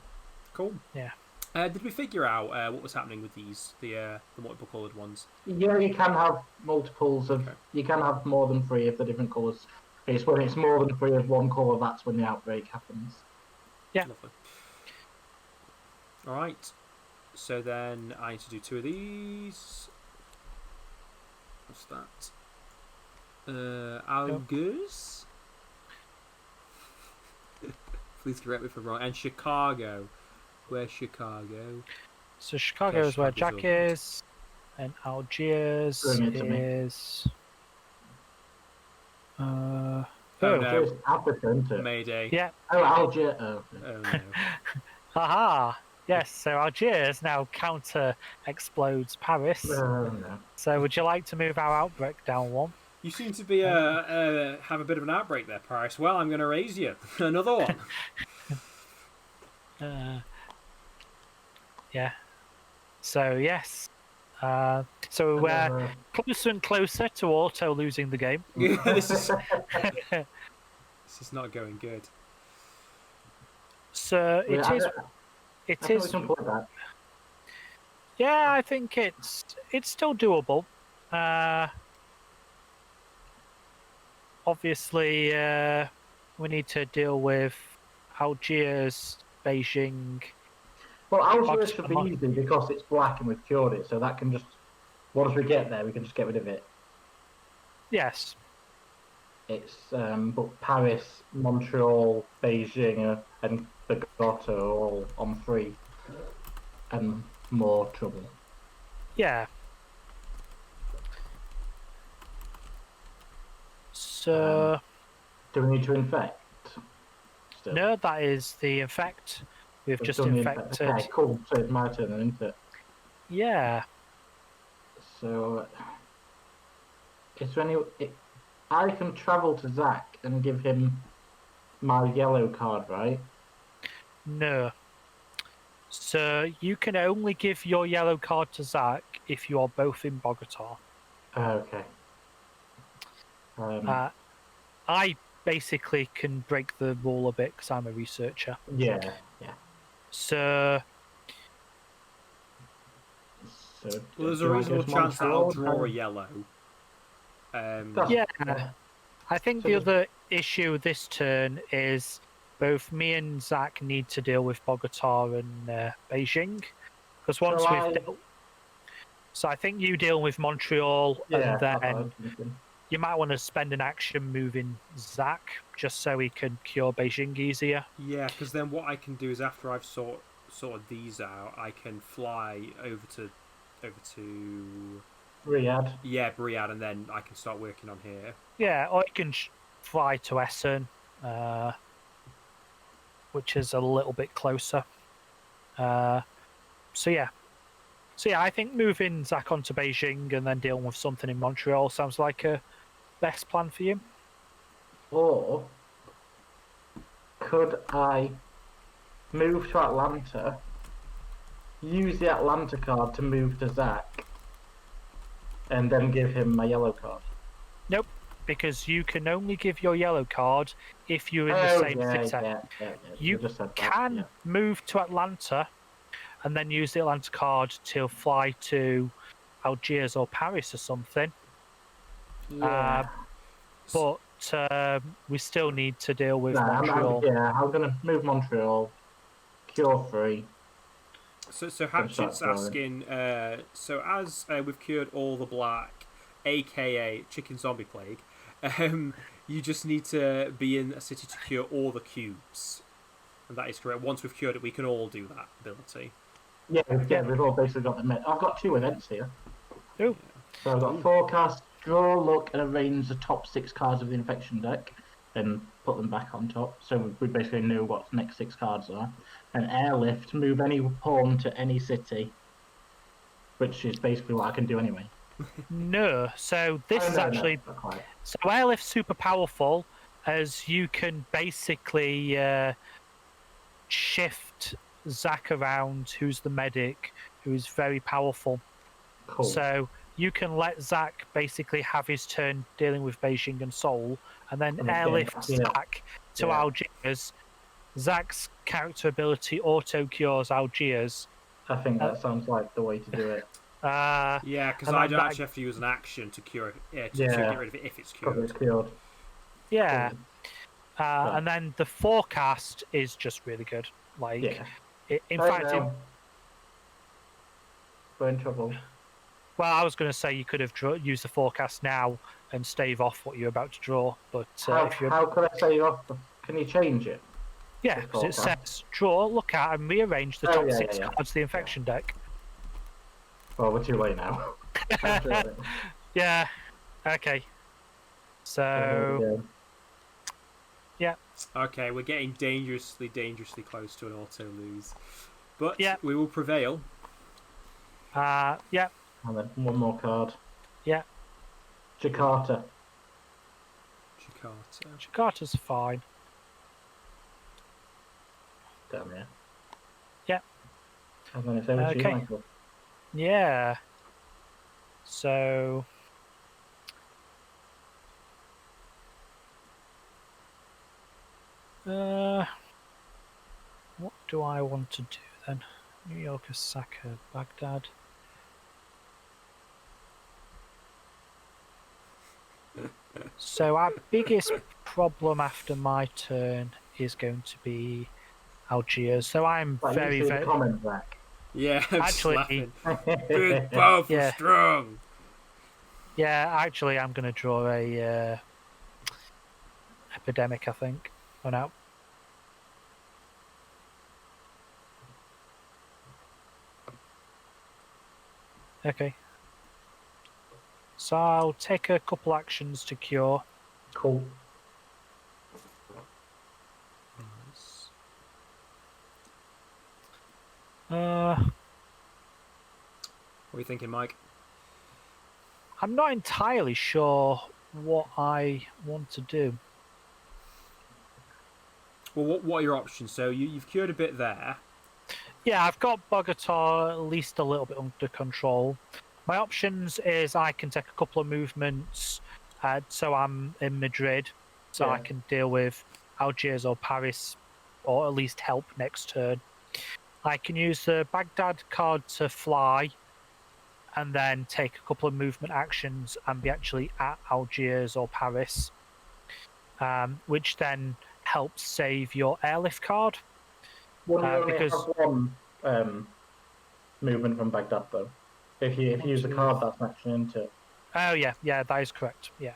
Cool. Yeah. Did we figure out what was happening with these, the multiple coloured ones? Yeah, you can have multiples of. Okay. You can have more than 3 of the different colours. It's when it's more than 3 of one colour, that's when the outbreak happens. Yeah. Lovely. Alright. So then I need to do 2 of these. What's that? Algiers? Please correct me if I'm wrong. And Chicago. Where's Chicago? So Chicago is where Chicago's Jack is, and Algiers Bring it to me. is. Oh, It's no. Africa, isn't it? Mayday. Yeah. Oh, Algiers. Oh, Oh no. Haha. Yes. So Algiers now counter explodes Paris. no. So would you like to move our outbreak down 1? You seem to be have a bit of an outbreak there, Paris. Well, I'm going to raise you. Another one. Yeah. So yes. So we're closer and closer to Auto losing the game. this is not going good. So Yeah, it I is. think It we is. can play that. Yeah, I think it's still doable. Obviously, we need to deal with Algiers, Beijing. Well, Algiers should be easy because it's black and we've cured it, so that can just. Once we get there, we can just get rid of it. Yes. It's but Paris, Montreal, Beijing, and Bogota are all on 3, and more trouble. Yeah. So Do we need to infect? Still? no, that is the infect. We've just done the infected. Okay, cool. So it's my turn, then, isn't it? Yeah. So, is there any? I can travel to Zack and give him my yellow card, right? No. So you can only give your yellow card to Zack if you are both in Bogota. Okay. I basically can break the rule a bit because I'm a researcher. Yeah. So So, Well, there's do a I reasonable go to chance that I'll Montreal? draw a yellow. Yeah. I think So the the- other issue this turn is both me and Zack need to deal with Bogota and Beijing. Because once So we've dealt... So I think you deal with Montreal, Yeah, and that's what I then was thinking. you might want to spend an action moving Zack just so he can cure Beijing easier. Yeah, because then what I can do is after I've sorted these out, I can fly over to Riyadh. Riyadh, and then I can start working on here. Yeah, or you can fly to Essen. which is a little bit closer. So yeah, I think moving Zack onto Beijing and then dealing with something in Montreal sounds like a best plan for you. Or could I move to Atlanta, use the Atlanta card to move to Zack, and then give him my yellow card? Nope, because you can only give your yellow card if you're in the same city. You can move to Atlanta and then use the Atlanta card to fly to Algiers or Paris or something. Yeah. But we still need to deal with Montreal. I'm going to move Montreal. Cure 3. So Hatchet's asking, so as we've cured all the black, aka chicken zombie plague, you just need to be in a city to cure all the cubes. And that is correct. Once we've cured it, we can all do that ability. Yeah, we've all basically got the... I've got 2 events here. Ooh. So I've got forecast, draw, look, and arrange the top 6 cards of the infection deck, and put them back on top. So we basically know what the next 6 cards are. And airlift, move any pawn to any city, which is basically what I can do anyway. No, so this is actually... So airlift's super powerful, as you can basically shift Zack around, who's the medic, who's very powerful. Cool. So you can let Zack basically have his turn dealing with Beijing and Seoul, and then airlift Zack to Algiers. Zack's character ability auto-cures Algiers. I think that sounds like the way to do it. Yeah, because I don't actually have to use an action to cure it, to get rid of it if it's cured. It's cured. Yeah. And then the forecast is just really good. Like, in fact, we're in trouble. Well, I was going to say you could have used the forecast now and stave off what you're about to draw, but how could I stave off? Can you change it? Yeah, because it says draw, look at, and rearrange the top 6 cards of the infection deck. Well, we're too late now. Yeah. Okay. So. Yeah. Okay, we're getting dangerously close to an auto lose, but we will prevail. Yeah. And then one more card. Yeah. Jakarta. Jakarta's fine. Damn yeah. Yeah. And then it's over to you, Michael. Yeah. So. What do I want to do then? New York, Osaka, Baghdad. So our biggest problem after my turn is going to be Algiers. So I'm very. Comment, Zack. Yeah, I'm actually, big, powerful, strong. Yeah, actually, I'm going to draw a epidemic, I think. Oh no. Okay. So I'll take a couple actions to cure. Cool. What are you thinking, Mike? I'm not entirely sure what I want to do. Well, what are your options? So you've cured a bit there. Yeah, I've got Bogota at least a little bit under control. My options is I can take a couple of movements, so I'm in Madrid, so I can deal with Algiers or Paris, or at least help next turn. I can use the Baghdad card to fly, and then take a couple of movement actions and be actually at Algiers or Paris, which then helps save your airlift card. Because have one movement from Baghdad though. If you use a card that's an action into it. Oh yeah, that is correct. Yeah.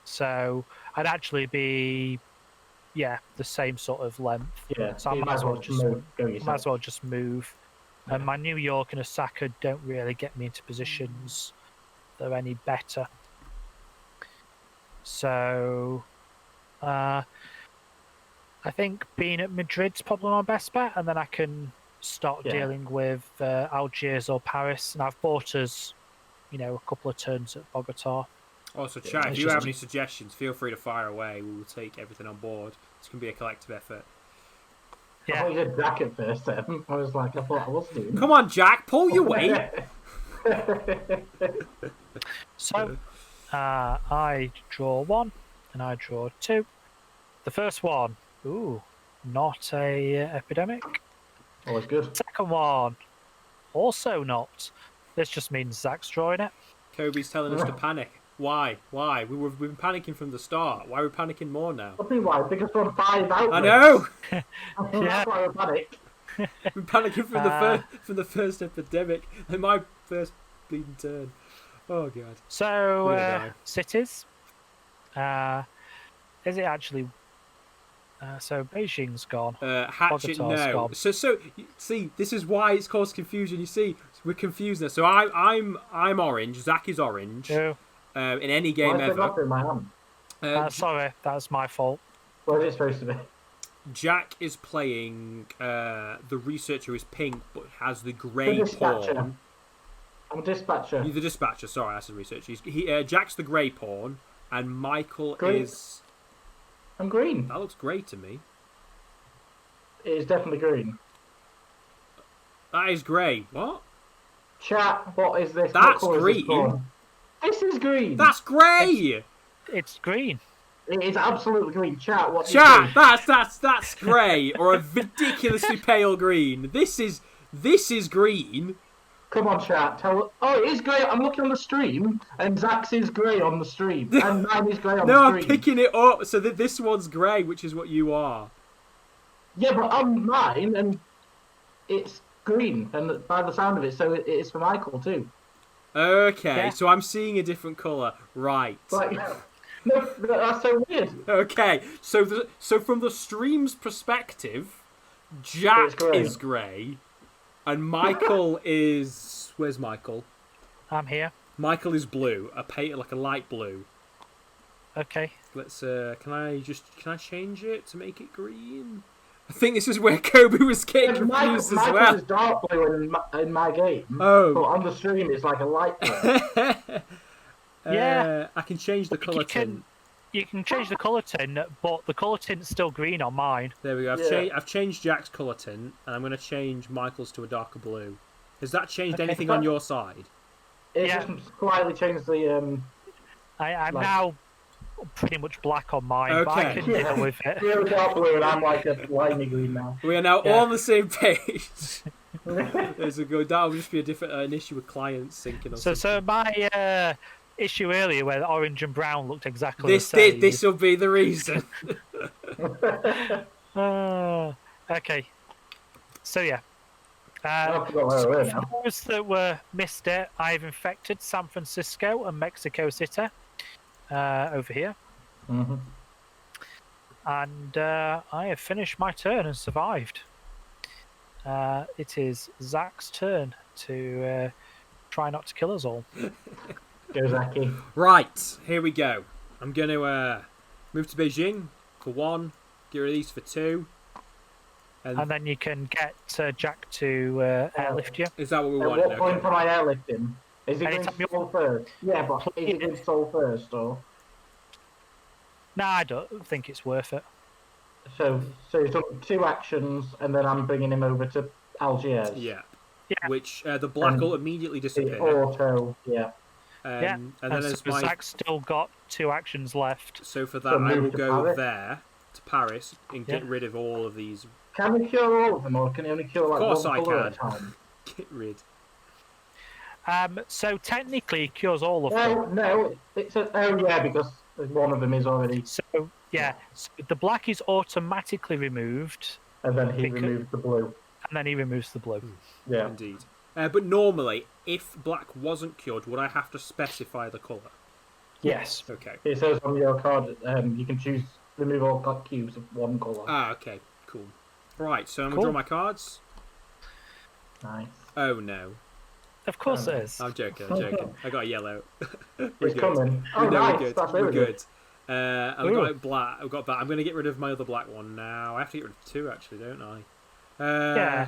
So I'd actually be the same sort of length. Yeah. So I might as well just move. And my New York and Osaka don't really get me into positions that are any better. So I think being at Madrid's probably my best bet, and then I can start dealing with Algiers or Paris. And I've bought us, a couple of turns at Bogota. Also, chat, if you have any suggestions, feel free to fire away. We will take everything on board. It's going to be a collective effort. Yeah. I thought you said Jack at first then. I was like, I thought I was doing. Come on, Jack, pull your weight. So, I draw 1, and I draw 2. The first one, not a epidemic. Always good. Second one, also not. This just means Zack's drawing it. Kobe's telling us to panic. Why? We've been panicking from the start. Why are we panicking more now? I think why? Because we're on 5 outlets. I know! That's why we're panicked. We're panicking from the first epidemic. And my first bleeding turn. Oh, God. So, cities. Is it actually... so Beijing's gone. Hatchet, Bogota's no. gone. So, see, this is why it's caused confusion. You see, we're confused now. So I'm orange. Zack is orange. No. In any game ever. In my hand? Sorry, that's my fault. What is it supposed to be? Jack is playing the researcher, who is pink but has the grey pawn. I'm a dispatcher. You're the dispatcher. Sorry, I said researcher. Jack's the grey pawn, and Michael is. I'm green. That looks grey to me. It is definitely green. That is grey. What? Chat. What is this? That's green. This is green. That's grey. It's green. It is absolutely green. Chat. What? Chat. That's grey or a ridiculously pale green. This is green. Come on, chat. Oh, it is grey. I'm looking on the stream, and Zack's is grey on the stream, and mine is grey on the stream. No, I'm picking it up so that this one's grey, which is what you are. Yeah, but on mine, and it's green, and by the sound of it, so it is for Michael too. Okay, so I'm seeing a different colour. Right. No, that's so weird. Okay, so from the stream's perspective, Jack is grey, and Michael is... Where's Michael? I'm here. Michael is blue, like a light blue. Okay. Let's. Can I change it to make it green? I think this is where Kobe was getting confused as well. Michael is dark blue in my game. Oh. But on the stream it's like a light blue. Yeah. I can change the colour tint. You can change the colour tint, but the colour tint's still green on mine. There we go. I've changed Jack's colour tint, and I'm going to change Michael's to a darker blue. Has that changed anything on your side? It just slightly changed the... I'm now pretty much black on mine, but I can deal with it. You're dark blue and I'm like a limey green now. We are now all on the same page. That'll just be an issue with clients syncing or something. So my issue earlier where the orange and brown looked exactly the same. This will be the reason. Okay. So yeah. For those that were missed it, I've infected San Francisco and Mexico City over here. Mm-hmm. And I have finished my turn and survived. It is Zack's turn to try not to kill us all. Go, Zacky. Right, here we go. I'm going to move to Beijing for 1, get rid of these for 2. And then you can get Jack to airlift you. Is that what we want? At what point am I airlifting? Is he going soul first? Yeah, but is he going soul first, or...? No, I don't think it's worth it. So he's done 2 actions, and then I'm bringing him over to Algiers. Yeah. Which the black will immediately disappear. The auto, And then so Zack's still got 2 actions left. So for that, I will go there to Paris and get rid of all of these. Can we cure all of them, or can you only cure like one colour at a time? Get rid. So technically, it cures all of them. No, it's because one of them is already. So so the black is automatically removed. And then he removes the blue. And then he removes the blue. Yeah, indeed. But normally, if black wasn't cured, would I have to specify the colour? Yes. Okay. It says on your card, you can choose remove all cubes of one colour. Ah, okay, cool. Right, so I'm gonna draw my cards. Nice. Oh no. Of course it is. I'm joking. I got a yellow. It's coming. We're Nice. good. That's really good. And we got black. We've got that. I'm going to get rid of my other black one now. I have to get rid of 2 actually, don't I? Yeah.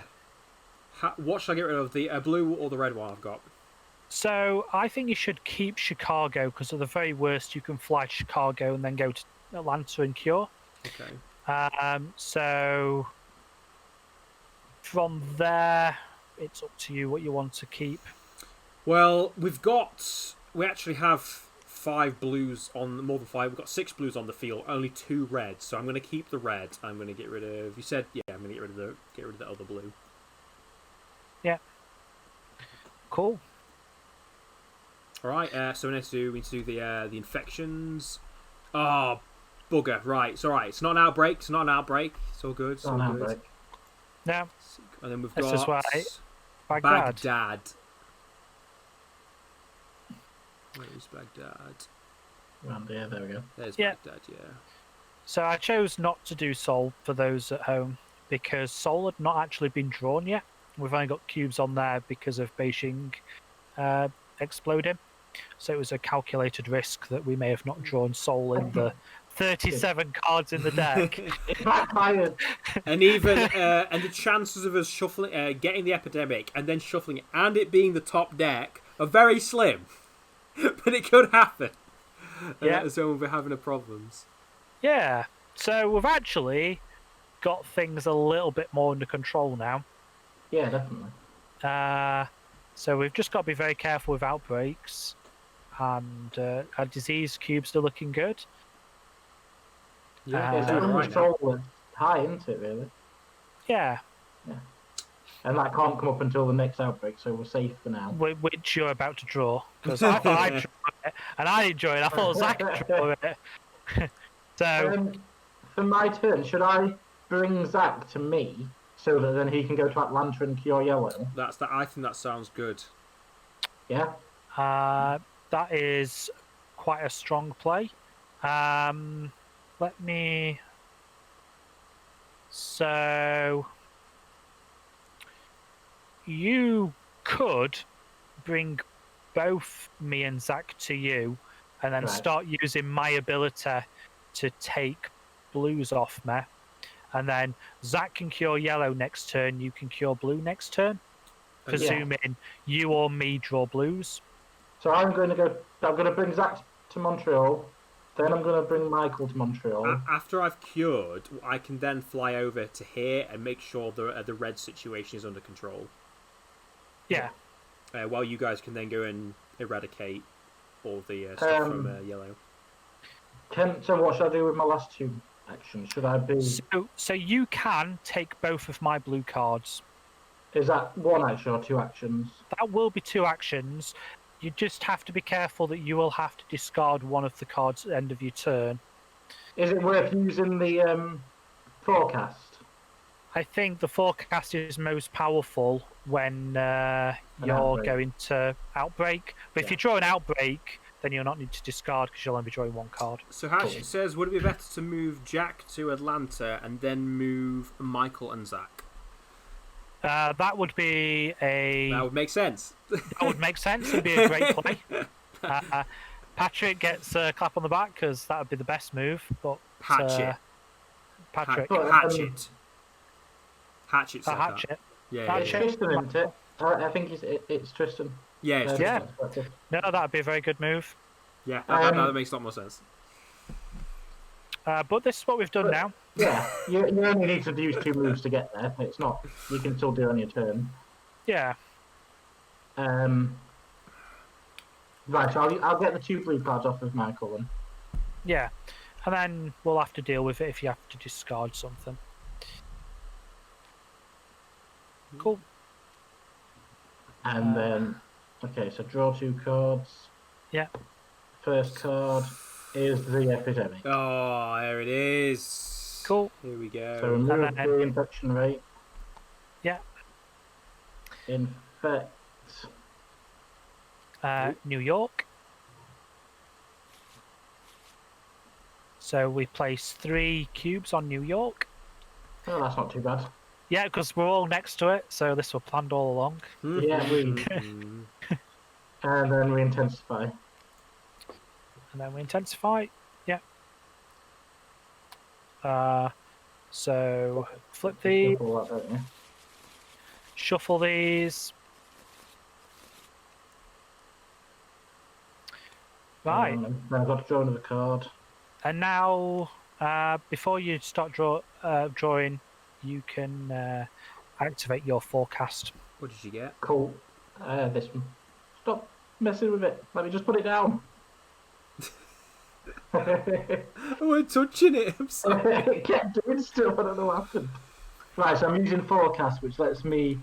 What should I get rid of? The blue or the red one I've got? So I think you should keep Chicago because at the very worst you can fly to Chicago and then go to Atlanta and cure. Okay. So from there, it's up to you what you want to keep. Well, we actually have 5 blues on, more than 5. We've got 6 blues on the field, only 2 reds. So I'm going to keep the red. I'm going to get rid of. You said, yeah. I'm going to get rid of the other blue. Yeah. Cool. All right. So we need to do the infections. Oh, bugger. Right. It's all right. It's not an outbreak. It's not an outbreak. It's all good. It's all good. Outbreak. No. And then we've This got is why Baghdad. Where is Baghdad? Around here, there we go. There's Yeah. Baghdad, yeah. So I chose not to do Seoul for those at home because Seoul had not actually been drawn yet. We've only got cubes on there because of Beijing exploding. So it was a calculated risk that we may have not drawn Seoul in the 37 cards in the deck. It backfired. And even and the chances of us shuffling, getting the epidemic and then shuffling it and it being the top deck are very slim. But it could happen. Yeah. So we'll be having problems. Yeah. So we've actually got things a little bit more under control now. Yeah, definitely. So we've just got to be very careful with outbreaks. And our disease cubes are looking good. Yeah, It's doing all right now. control is high, isn't it, really? Yeah. And that can't come up until the next outbreak, so we're safe for now. Which you're about to draw. Because I thought I'd draw it, and I enjoyed it. I thought Zack would draw it. So, for my turn, should I bring Zack to me so that then he can go to Atlanta and cure yellow? I think that sounds good. Yeah? that is quite a strong play. Let me... So... You could bring both me and Zack to you and then start using my ability to take blues off me. And then Zack can cure yellow next turn, you can cure blue next turn. Presuming you or me draw blues. So I'm going to bring Zack to Montreal, then I'm going to bring Michael to Montreal. After I've cured, I can then fly over to here and make sure the red situation is under control. Yeah. While you guys can then go and eradicate all the stuff from yellow. So what should I do with my last 2 actions? Should I be... So you can take both of my blue cards. Is that 1 action or 2 actions? That will be 2 actions. You just have to be careful that you will have to discard one of the cards at the end of your turn. Is it worth using the forecast? I think the forecast is most powerful when you're going to outbreak. But if you draw an outbreak, then you'll not need to discard because you'll only be drawing 1 card. So Hatchet says, would it be better to move Jack to Atlanta and then move Michael and Zack? That would be That would make sense. That would make sense. It'd be a great play. Patriot gets a clap on the back because that would be the best move. But Hatchet. Patrick. Hatchet. Hatchet. Hatchet. Yeah. It's Tristan, isn't it? I think it's Tristan. Yeah, it's Tristan. No, that would be a very good move. Yeah, that makes a lot more sense. But this is what we've done now. Yeah, you only need to use 2 moves to get there. It's not. You can still do it on your turn. Yeah. Right, so I'll get the 2 blue cards off of Michael then. Yeah, and then we'll have to deal with it if you have to discard something. Cool. And then, okay, so draw 2 cards. Yeah. First card is the epidemic. Oh, there it is. Cool. Here we go. So remove the infection rate. Yeah. Infect. New York. So we place 3 cubes on New York. Oh, that's not too bad. Yeah, because we're all next to it, so this was planned all along. Yeah, and then we intensify. And then we intensify. Yeah. So flip these, Shuffle that, don't you? shuffle these. Right. I've got to draw another card. And now, before you start drawing, you can activate your forecast. What did you get? Cool. This one. Stop messing with it. Let me just put it down. I weren't touching it. I'm sorry. It kept doing still. I don't know what happened. Right, so I'm using forecast, which lets me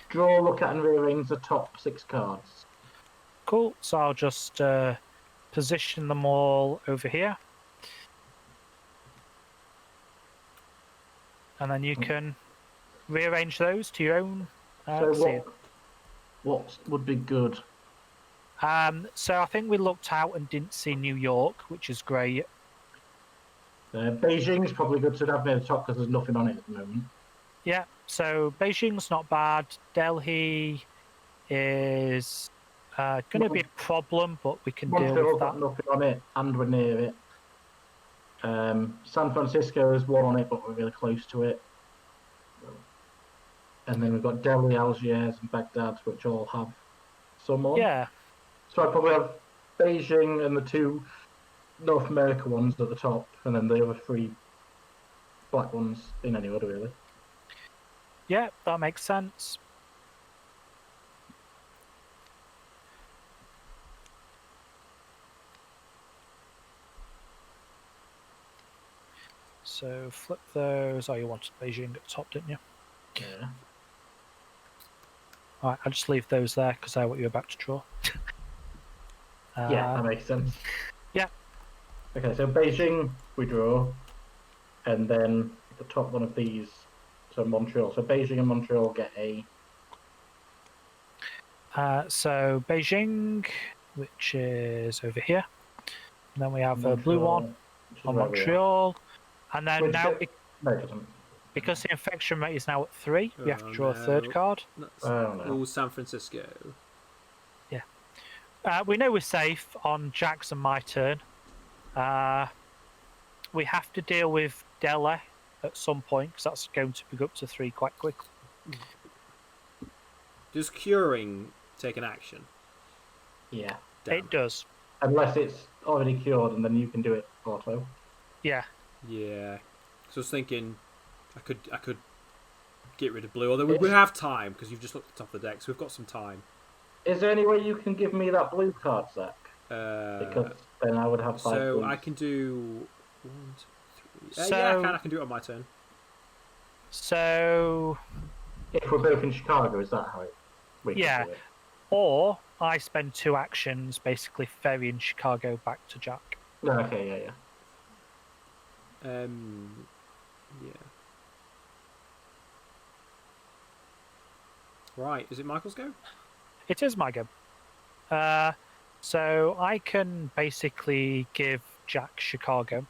draw, look at, and rearrange the top 6 cards. Cool. So I'll just position them all over here. And then you can rearrange those to your own. So what would be good? So I think we looked out and didn't see New York, which is great. Beijing's probably good to have near the top because there's nothing on it at the moment. Yeah, so Beijing's not bad. Delhi is going to be a problem, but we can deal with that. Got nothing on it, and we're near it. San Francisco has one on it, but we're really close to it. And then we've got Delhi, Algiers, and Baghdad, which all have some on. Yeah. So I probably have Beijing and the 2 North America ones at the top, and then the other 3 black ones in any order, really. Yeah, that makes sense. So flip those. Oh, you wanted Beijing at the top, didn't you? Yeah. Alright, I'll just leave those there because I what you're about to draw. Yeah, that makes sense. Yeah. Okay, so Beijing we draw, and then the top one of these, so Montreal. So Beijing and Montreal get a. So Beijing, which is over here. And then we have a blue one on Montreal. And then now, because the infection rate is now at 3, we have to draw a third card. Oh, San Francisco. Yeah. We know we're safe on Jack's and my turn. We have to deal with Delhi at some point, because that's going to be up to 3 quite quickly. Does curing take an action? Yeah. Damn. It does. Unless it's already cured, and then you can do it auto. Yeah. Yeah. So I was thinking, I could get rid of blue, although we have time because you've just looked at the top of the deck, so we've got some time. Is there any way you can give me that blue card, Zack? Because then I would have 5 So blues. I can do 1, 2, 3. So, yeah, I can do it on my turn. So if we're both in Chicago, is that how it? Yeah. Or I spend 2 actions basically ferrying Chicago back to Jack. Okay, yeah. Yeah. Right, is it Michael's go? It is my go. So I can basically give Jack Chicago.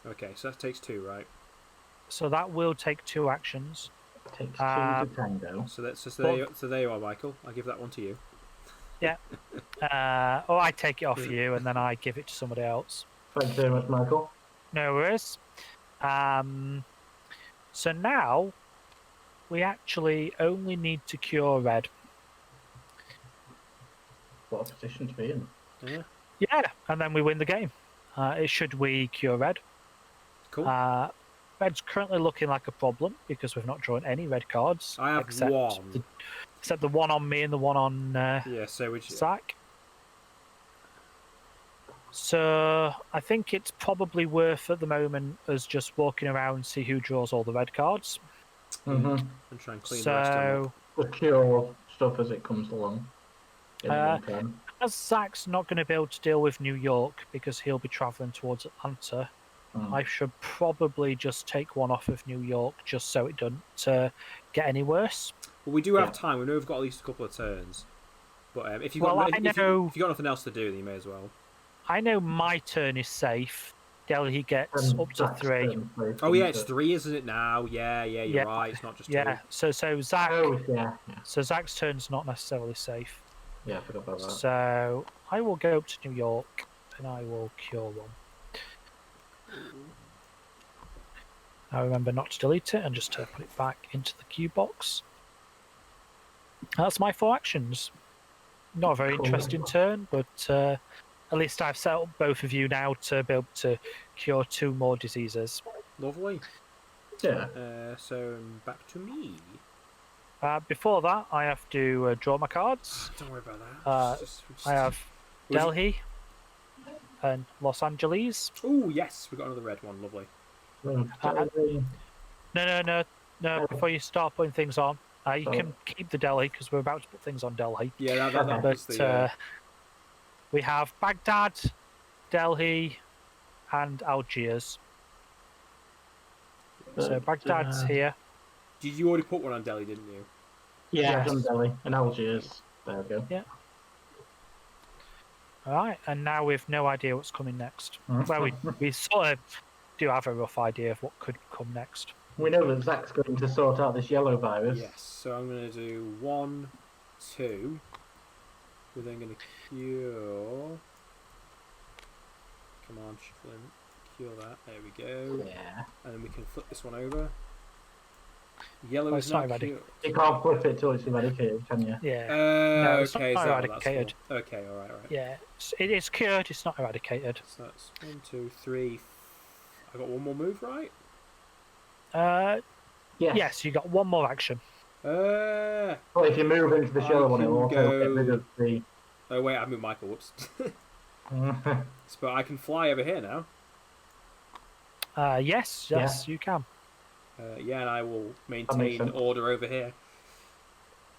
Okay, so that takes 2, right? So that will take 2 actions. It takes 2 to tango. So there you are, Michael. I'll give that one to you. Yeah. Or I take it off you and then I give it to somebody else. Thank you very much, Michael. No worries. So now we actually only need to cure red. What a position to be in. Yeah. Yeah, and then we win the game. Should we cure red? Cool. Red's currently looking like a problem because we've not drawn any red cards. I have except one. Except the one on me and the one on so which Zack. So I think it's probably worth at the moment us just walking around and see who draws all the red cards. Mm-hmm. And try and clean the rest of them. We'll cure stuff as it comes along. As Zack's not going to be able to deal with New York because he'll be travelling towards Atlanta, I should probably just take one off of New York just so it doesn't get any worse. Well, we do have time. We know we've got at least a couple of turns. But if you've got nothing else to do, then you may as well. I know my turn is safe. Delhi gets up to 3. Oh yeah, it's 3, isn't it now? Yeah, you're right. It's not just 2. Yeah. So Zack. Yeah. So Zack's turn's not necessarily safe. Yeah, I forgot about that. So I will go up to New York and I will cure one. I remember not to delete it and just to put it back into the queue box. That's my 4 actions. Not a very interesting turn, but at least I've set up both of you now to be able to cure 2 more diseases. Lovely. Yeah. So back to me. Before that, I have to draw my cards. Don't worry about that. I have Delhi and Los Angeles. Oh yes, we got another red one. Lovely. No. Before you start putting things on, you can keep the Delhi because we're about to put things on Delhi. Yeah, that was the. We have Baghdad, Delhi, and Algiers. So Baghdad's here. Did you already put one on Delhi, didn't you? Yeah, I've done Delhi and Algiers. There we go. Yeah. Alright, and now we've no idea what's coming next. Well, we sort of do have a rough idea of what could come next. We know that Zack's going to sort out this yellow virus. Yes, so I'm going to do 1, 2. We're then going to cure. Come on, shuffle in. Cure that. There we go. Yeah. And then we can flip this one over. Yellow is not cured. You can't flip it till it's eradicated, can you? Yeah. No, it's okay, not so eradicated. Okay, alright. Yeah, it is cured, it's not eradicated. So that's 1, 2, 3. I got one more move, right? Yes, you got one more action. Well, if you move into the yellow one, it will also get rid of the... Oh wait, I moved Michael, whoops. But I can fly over here now. Yes, you can. Yeah, and I will maintain order over here.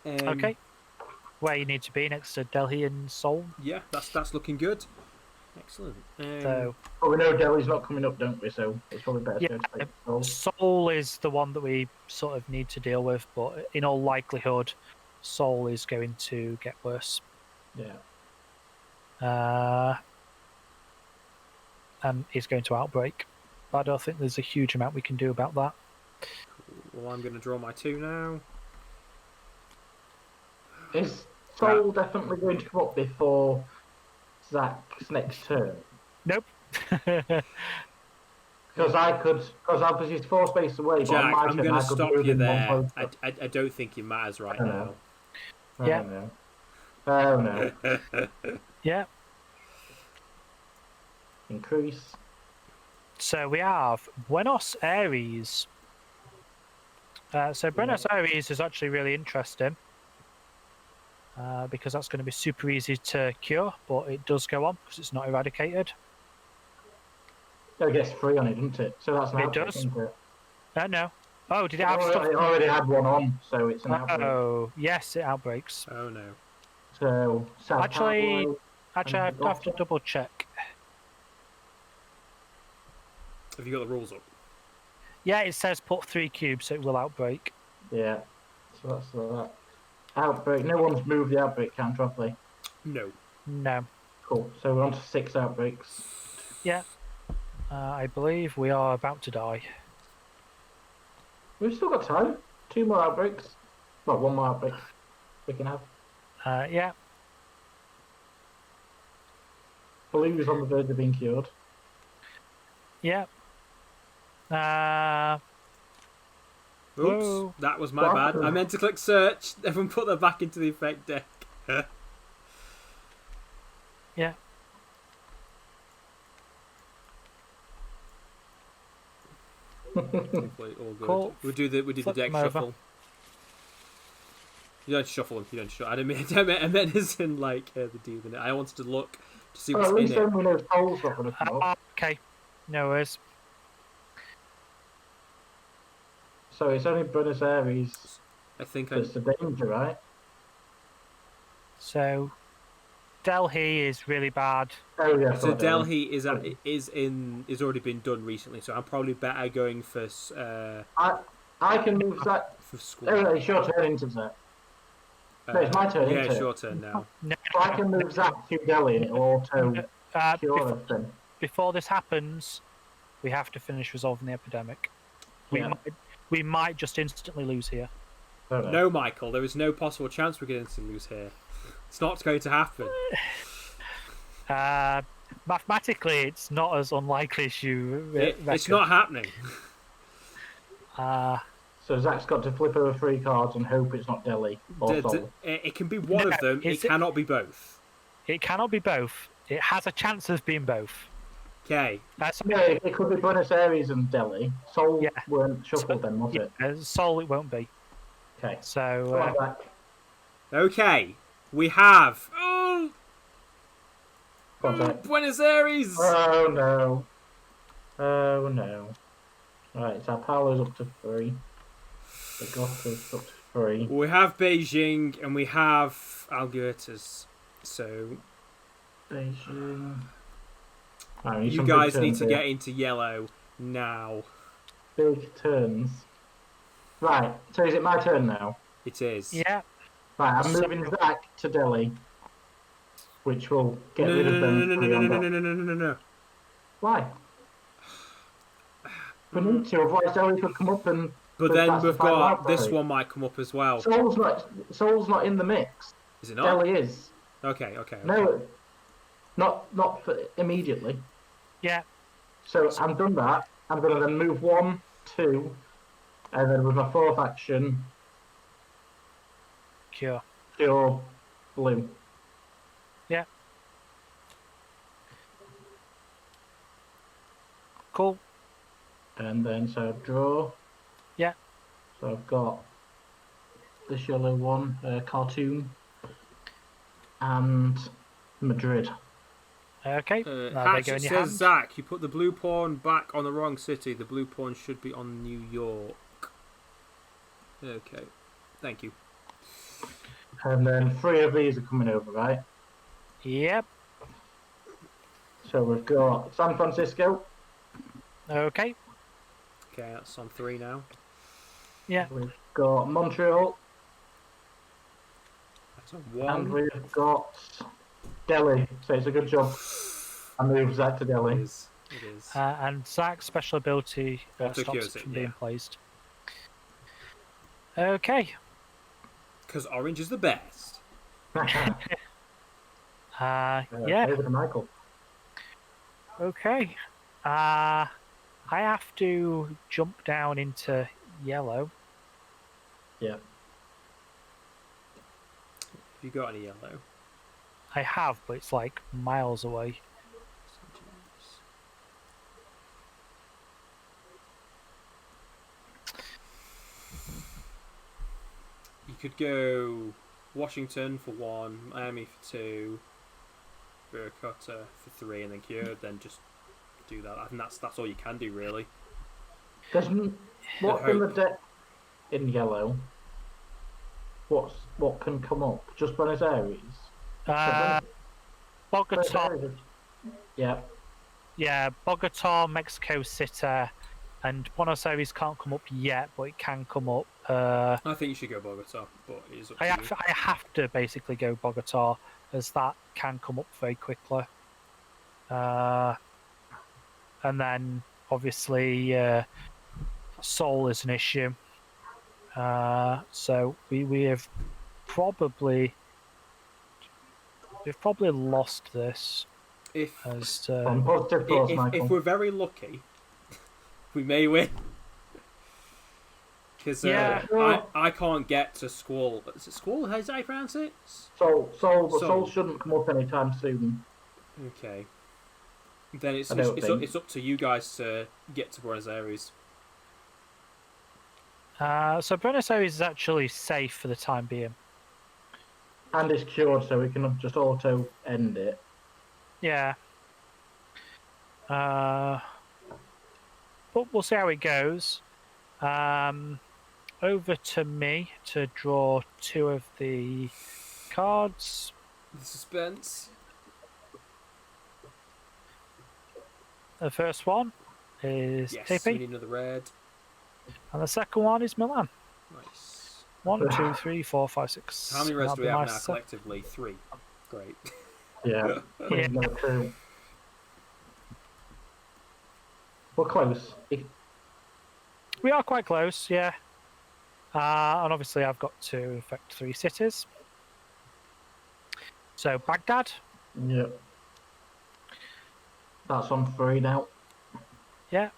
Okay. Where you need to be next to Delhi and Seoul. Yeah, that's looking good. Excellent. But we know Delhi's not coming up, don't we? So it's probably better to go to Seoul. Seoul is the one that we sort of need to deal with, but in all likelihood, Seoul is going to get worse. Yeah. And is going to outbreak. But I don't think there's a huge amount we can do about that. Well, I'm going to draw my 2 now. Is Seoul definitely going to come up before Zack's next turn? Nope. Because obviously it's 4 spaces away. Jack, but I'm going to stop you there. I don't think it matters right now. Yeah. Oh no. Yeah. Increase. So we have Buenos Aires. Buenos Aires is actually really interesting because that's going to be super easy to cure, but it does go on because it's not eradicated. It gets 3 on it, doesn't it? So that's an outbreak, does. isn't it? No. Oh, did it have stuff? It already had 1 on, so it's an outbreak. Oh, yes, it outbreaks. Oh no. So actually, I have to double check. Have you got the rules up? Yeah, it says put 3 cubes, so it will outbreak. Yeah. So that's that. Outbreak. No one's moved the outbreak counter, have they? No. No. Cool. So we're on to 6 outbreaks. Yeah. I believe we are about to die. We've still got time. 2 more outbreaks. Well, 1 more outbreak we can have. Yeah. Blue's on the verge of being cured. Yeah. Oops, whoa. That was my bad. I meant to click search. Everyone put that back into the effect deck. Yeah. Hopefully all good. Cool. We did the deck shuffle. You don't shuffle them. You don't shuffle. I meant as in like the deal. I wanted to look to see what's at least in it. then we know Seoul's not going to come up. Okay. No worries. So it's only Buenos Aires. I think that's the danger, right? So Delhi is really bad. Oh yeah. So Delhi is already been done recently. So I'm probably better going for. I can move that. For school. Oh, it's your turn into that. No, it's my turn. Yeah, it's your turn now. No. So I can move Zack to Delhi and it will auto cure everything. Before this happens, we have to finish resolving the epidemic. We might just instantly lose here. No, Michael, there is no possible chance we're going to lose here. It's not going to happen. Mathematically, it's not as unlikely as you. It's not happening. So Zack's got to flip over 3 cards and hope it's not Delhi or Seoul. It can be one of them. It cannot be both. It cannot be both. It has a chance of being both. Okay. No, it could be Buenos Aires and Delhi. Seoul weren't shuffled then, was it? Seoul it won't be. Okay. So. Okay. We have. Buenos Aires. Oh no. Oh no. Right, so Paolo's up to 3. The Gothas up to 3. We have Beijing and we have Albertas. So. Beijing. You guys need to get into yellow now. Big turns. Right, so is it my turn now? It is. Yeah. Right, I'm moving Zack to Delhi, which will get rid of them. No. Why? We need to, otherwise Delhi could come up and... But then we've got... This one might come up as well. Seoul's not in the mix. Is it not? Delhi is. Okay. No, not for immediately. Yeah. So I've done that. I'm going to then move 1, 2, and then with my 4th action... Cure blue. Yeah. Cool. And then, so draw. Yeah. So I've got this yellow one, cartoon, and Madrid. Okay. Hatchet says, Zack, you put the blue pawn back on the wrong city. The blue pawn should be on New York. Okay. Thank you. And then 3 of these are coming over, right? Yep. So we've got San Francisco. Okay. Okay, that's on 3 now. Yeah. We've got Montreal. That's on 1. And we've got Delhi. So it's a good job. I moved Zack to Delhi. It is. And Zack's special ability stops it from being placed. Okay. Because orange is the best. Yeah. Over to Michael. Okay. I have to jump down into yellow. Yeah. Have you got any yellow? I have, but it's like miles away. You could go Washington for 1, Miami for 2, Burkota for 3, and then cured. Then just do that. I think that's all you can do, really. What's in the deck in yellow? What can come up? Just Buenos Aires. Bogota. Yeah. Yeah, Bogota, Mexico City, and Buenos Aires can't come up yet, but it can come up. I think you should go Bogota, but it is up to you. I have to basically go Bogota, as that can come up very quickly. And then, obviously, Seoul is an issue. So we have probably lost this. If we're very lucky, we may win. Because I can't get to Squall. Is it Squall? How do I pronounce it? Seoul shouldn't come up anytime soon. Okay. Then it's up to you guys to get to Buenos Aires. So Buenos Aires is actually safe for the time being. And it's cured, so we can just auto end it. Yeah. But we'll see how it goes. Over to me to draw 2 of the cards. The suspense. The first one is Yes, we TP. need another red. And the second one is Milan. Nice. 1, 2, 3, 4, 5, 6. How many reds do we have now collectively? 3. Great. Yeah. Yeah. No clue. We're close. We are quite close, yeah. And obviously I've got to infect 3 cities. So Baghdad. Yep. That's on 3 now. Yeah.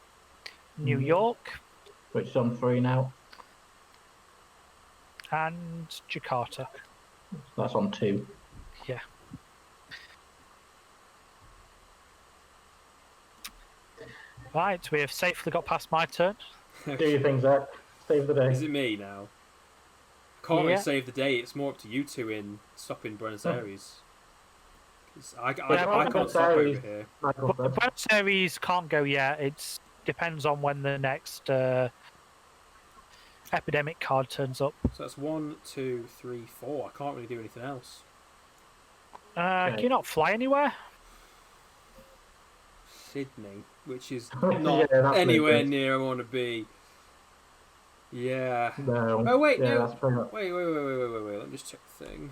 New York. which is on 3 now. And Jakarta. That's on 2. Yeah. Right, we have safely got past my turn. Do your thing, Zack. Save the day. Is it me now? I can't really save the day. It's more up to you two in stopping Buenos Aires. I can't stop over here. But Buenos Aires can't go yet. It depends on when the next epidemic card turns up. So that's 1, 2, 3, 4. I can't really do anything else. Can you not fly anywhere? Sydney, which is not anywhere near I want to be. Yeah. No. Oh wait, yeah, no. Wait. Let me just check the thing.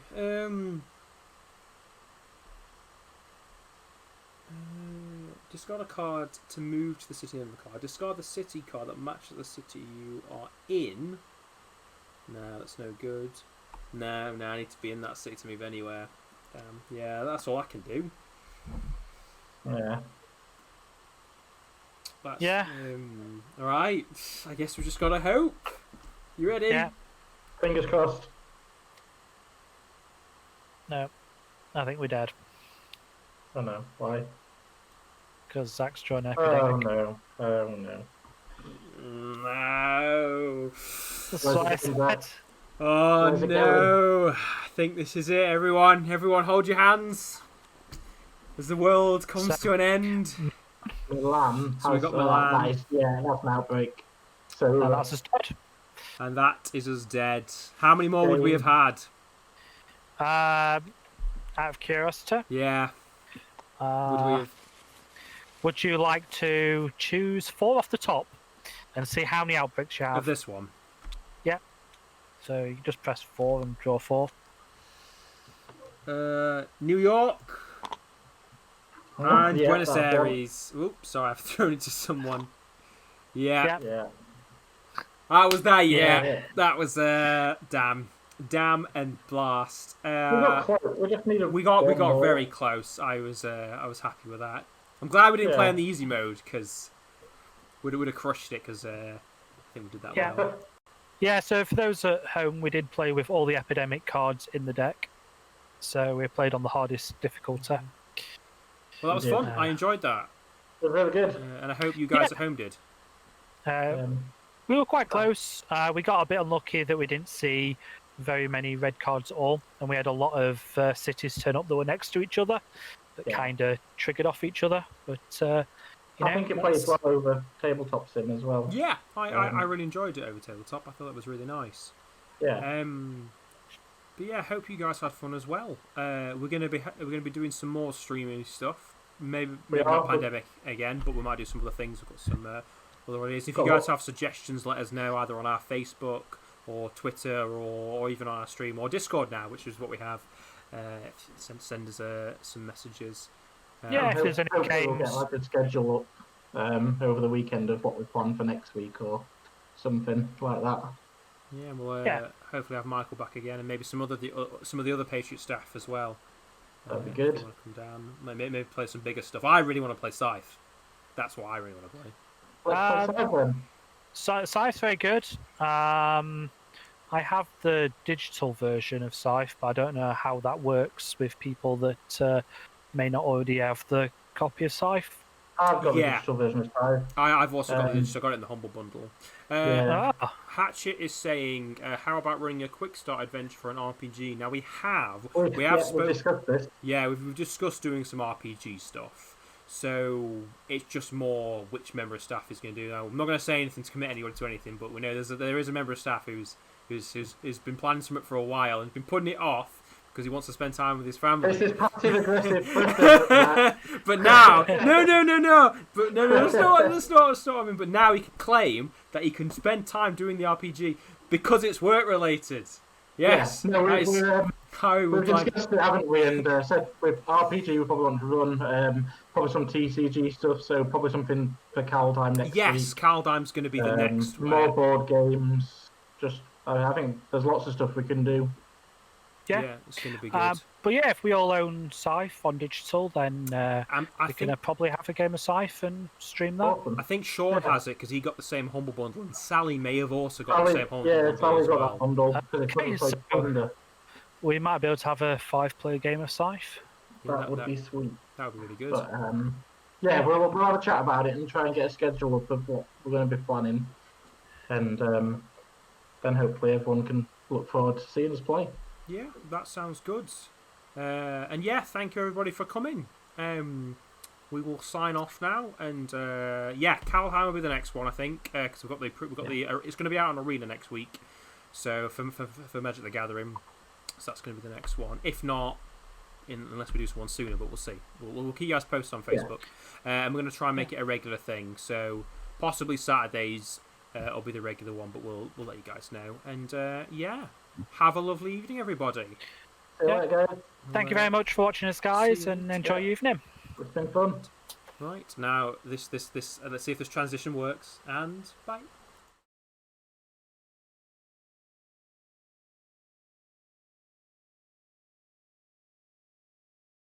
Discard a card to move to the city in the card. Discard the city card that matches the city you are in. No, that's no good. No, I need to be in that city to move anywhere. Damn. Yeah, that's all I can do. Yeah. That's, alright. I guess we just gotta hope. You ready? Yeah. Fingers crossed. No. I think we're dead. Oh no. Why? Because Zack's joined epidemic. Oh no. No. That's what I said. Oh no. I think this is it, everyone. Everyone hold your hands. As the world comes to an end. Milan. So we got Milan. That's an outbreak. So that's us dead. And that is us dead. How many more would we have had? Out of curiosity. Yeah. Would we have? Would you like to choose 4 off the top and see how many outbreaks you have? Of this one? Yeah. So you just press 4 and draw 4. New York. And yeah, Buenos Aires. Oops, sorry, I've thrown it to someone. Yeah. That was that, yeah. That was, damn and blast. We got close. We got very close. I was happy with that. I'm glad we didn't play on the easy mode, because we would have crushed it, because I think we did that well. Yeah, so for those at home, we did play with all the epidemic cards in the deck. So we played on the hardest difficulty. Well, that was fun. I enjoyed that. It was really good. And I hope you guys at home did. We were quite close. We got a bit unlucky that we didn't see very many red cards at all. And we had a lot of cities turn up that were next to each other that kind of triggered off each other. But, I think it plays well over Tabletop Sim as well. Yeah, I really enjoyed it over Tabletop. I thought it was really nice. Yeah. But yeah, I hope you guys had fun as well. We're gonna be doing some more streaming stuff. Maybe not Pandemic again, but we might do some other things. We've got some other ideas. If you guys have suggestions, let us know either on our Facebook or Twitter or even on our stream or Discord now, which is what we have. Send us some messages. If there's any games, we'll get like a schedule up over the weekend of what we plan for next week or something like that. Yeah, we'll hopefully have Michael back again, and maybe some of the other Patriot staff as well. That'd be good. If you want to come down, maybe play some bigger stuff. I really want to play Scythe. That's what I really want to play. Let's play Scythe then. Scythe's very good. I have the digital version of Scythe, but I don't know how that works with people that may not already have the copy of Scythe. I've got the digital version of Scythe. I've also got the digital. I got it in the Humble Bundle. Hatchet is saying, how about running a quick start adventure for an RPG? Now we have discussed this. Yeah, we've discussed doing some RPG stuff. So it's just more which member of staff is going to do that. I'm not going to say anything to commit anyone to anything, but we know there is a member of staff who's been planning something for a while and been putting it off because he wants to spend time with his family. This is passive aggressive. But now, no. But no, that's not what I mean. But now he can claim that he can spend time doing the RPG because it's work related. Yes. Yeah. We've discussed it, haven't we? And said with RPG we probably want to run probably some TCG stuff. So probably something for Kaldheim next week. Yes, Kaldheim's going to be the next. More board games. I think there's lots of stuff we can do. Yeah. it's going to be good. But yeah, if we all own Scythe on digital, then we can probably have a game of Scythe and stream that. Awesome. I think Sean has it because he got the same Humble Bundle, and Sally may have also got the same Humble Bundle Sally's as got well. that bundle because Okay, it couldn't play Thunder. We might be able to have a 5-player game of Scythe. Yeah, That would be sweet. That would be really good. But yeah, we'll have a chat about it and try and get a schedule up of what we're going to be planning, and then hopefully everyone can look forward to seeing us play. Yeah, that sounds good. And yeah, thank you everybody for coming. We will sign off now, and yeah, Calheim will be the next one, I think, because we've got the it's going to be out on Arena next week, so for Magic the Gathering, so that's going to be the next one. If not, unless we do someone sooner, but we'll see. We'll keep you guys posted on Facebook, and we're going to try and make it a regular thing. So possibly Saturdays will be the regular one, but we'll let you guys know. And yeah, have a lovely evening, everybody. See you later, guys. Thank you very much for watching us, guys, and enjoy your evening. It's been fun. Right, now this let's see if this transition works, and bye.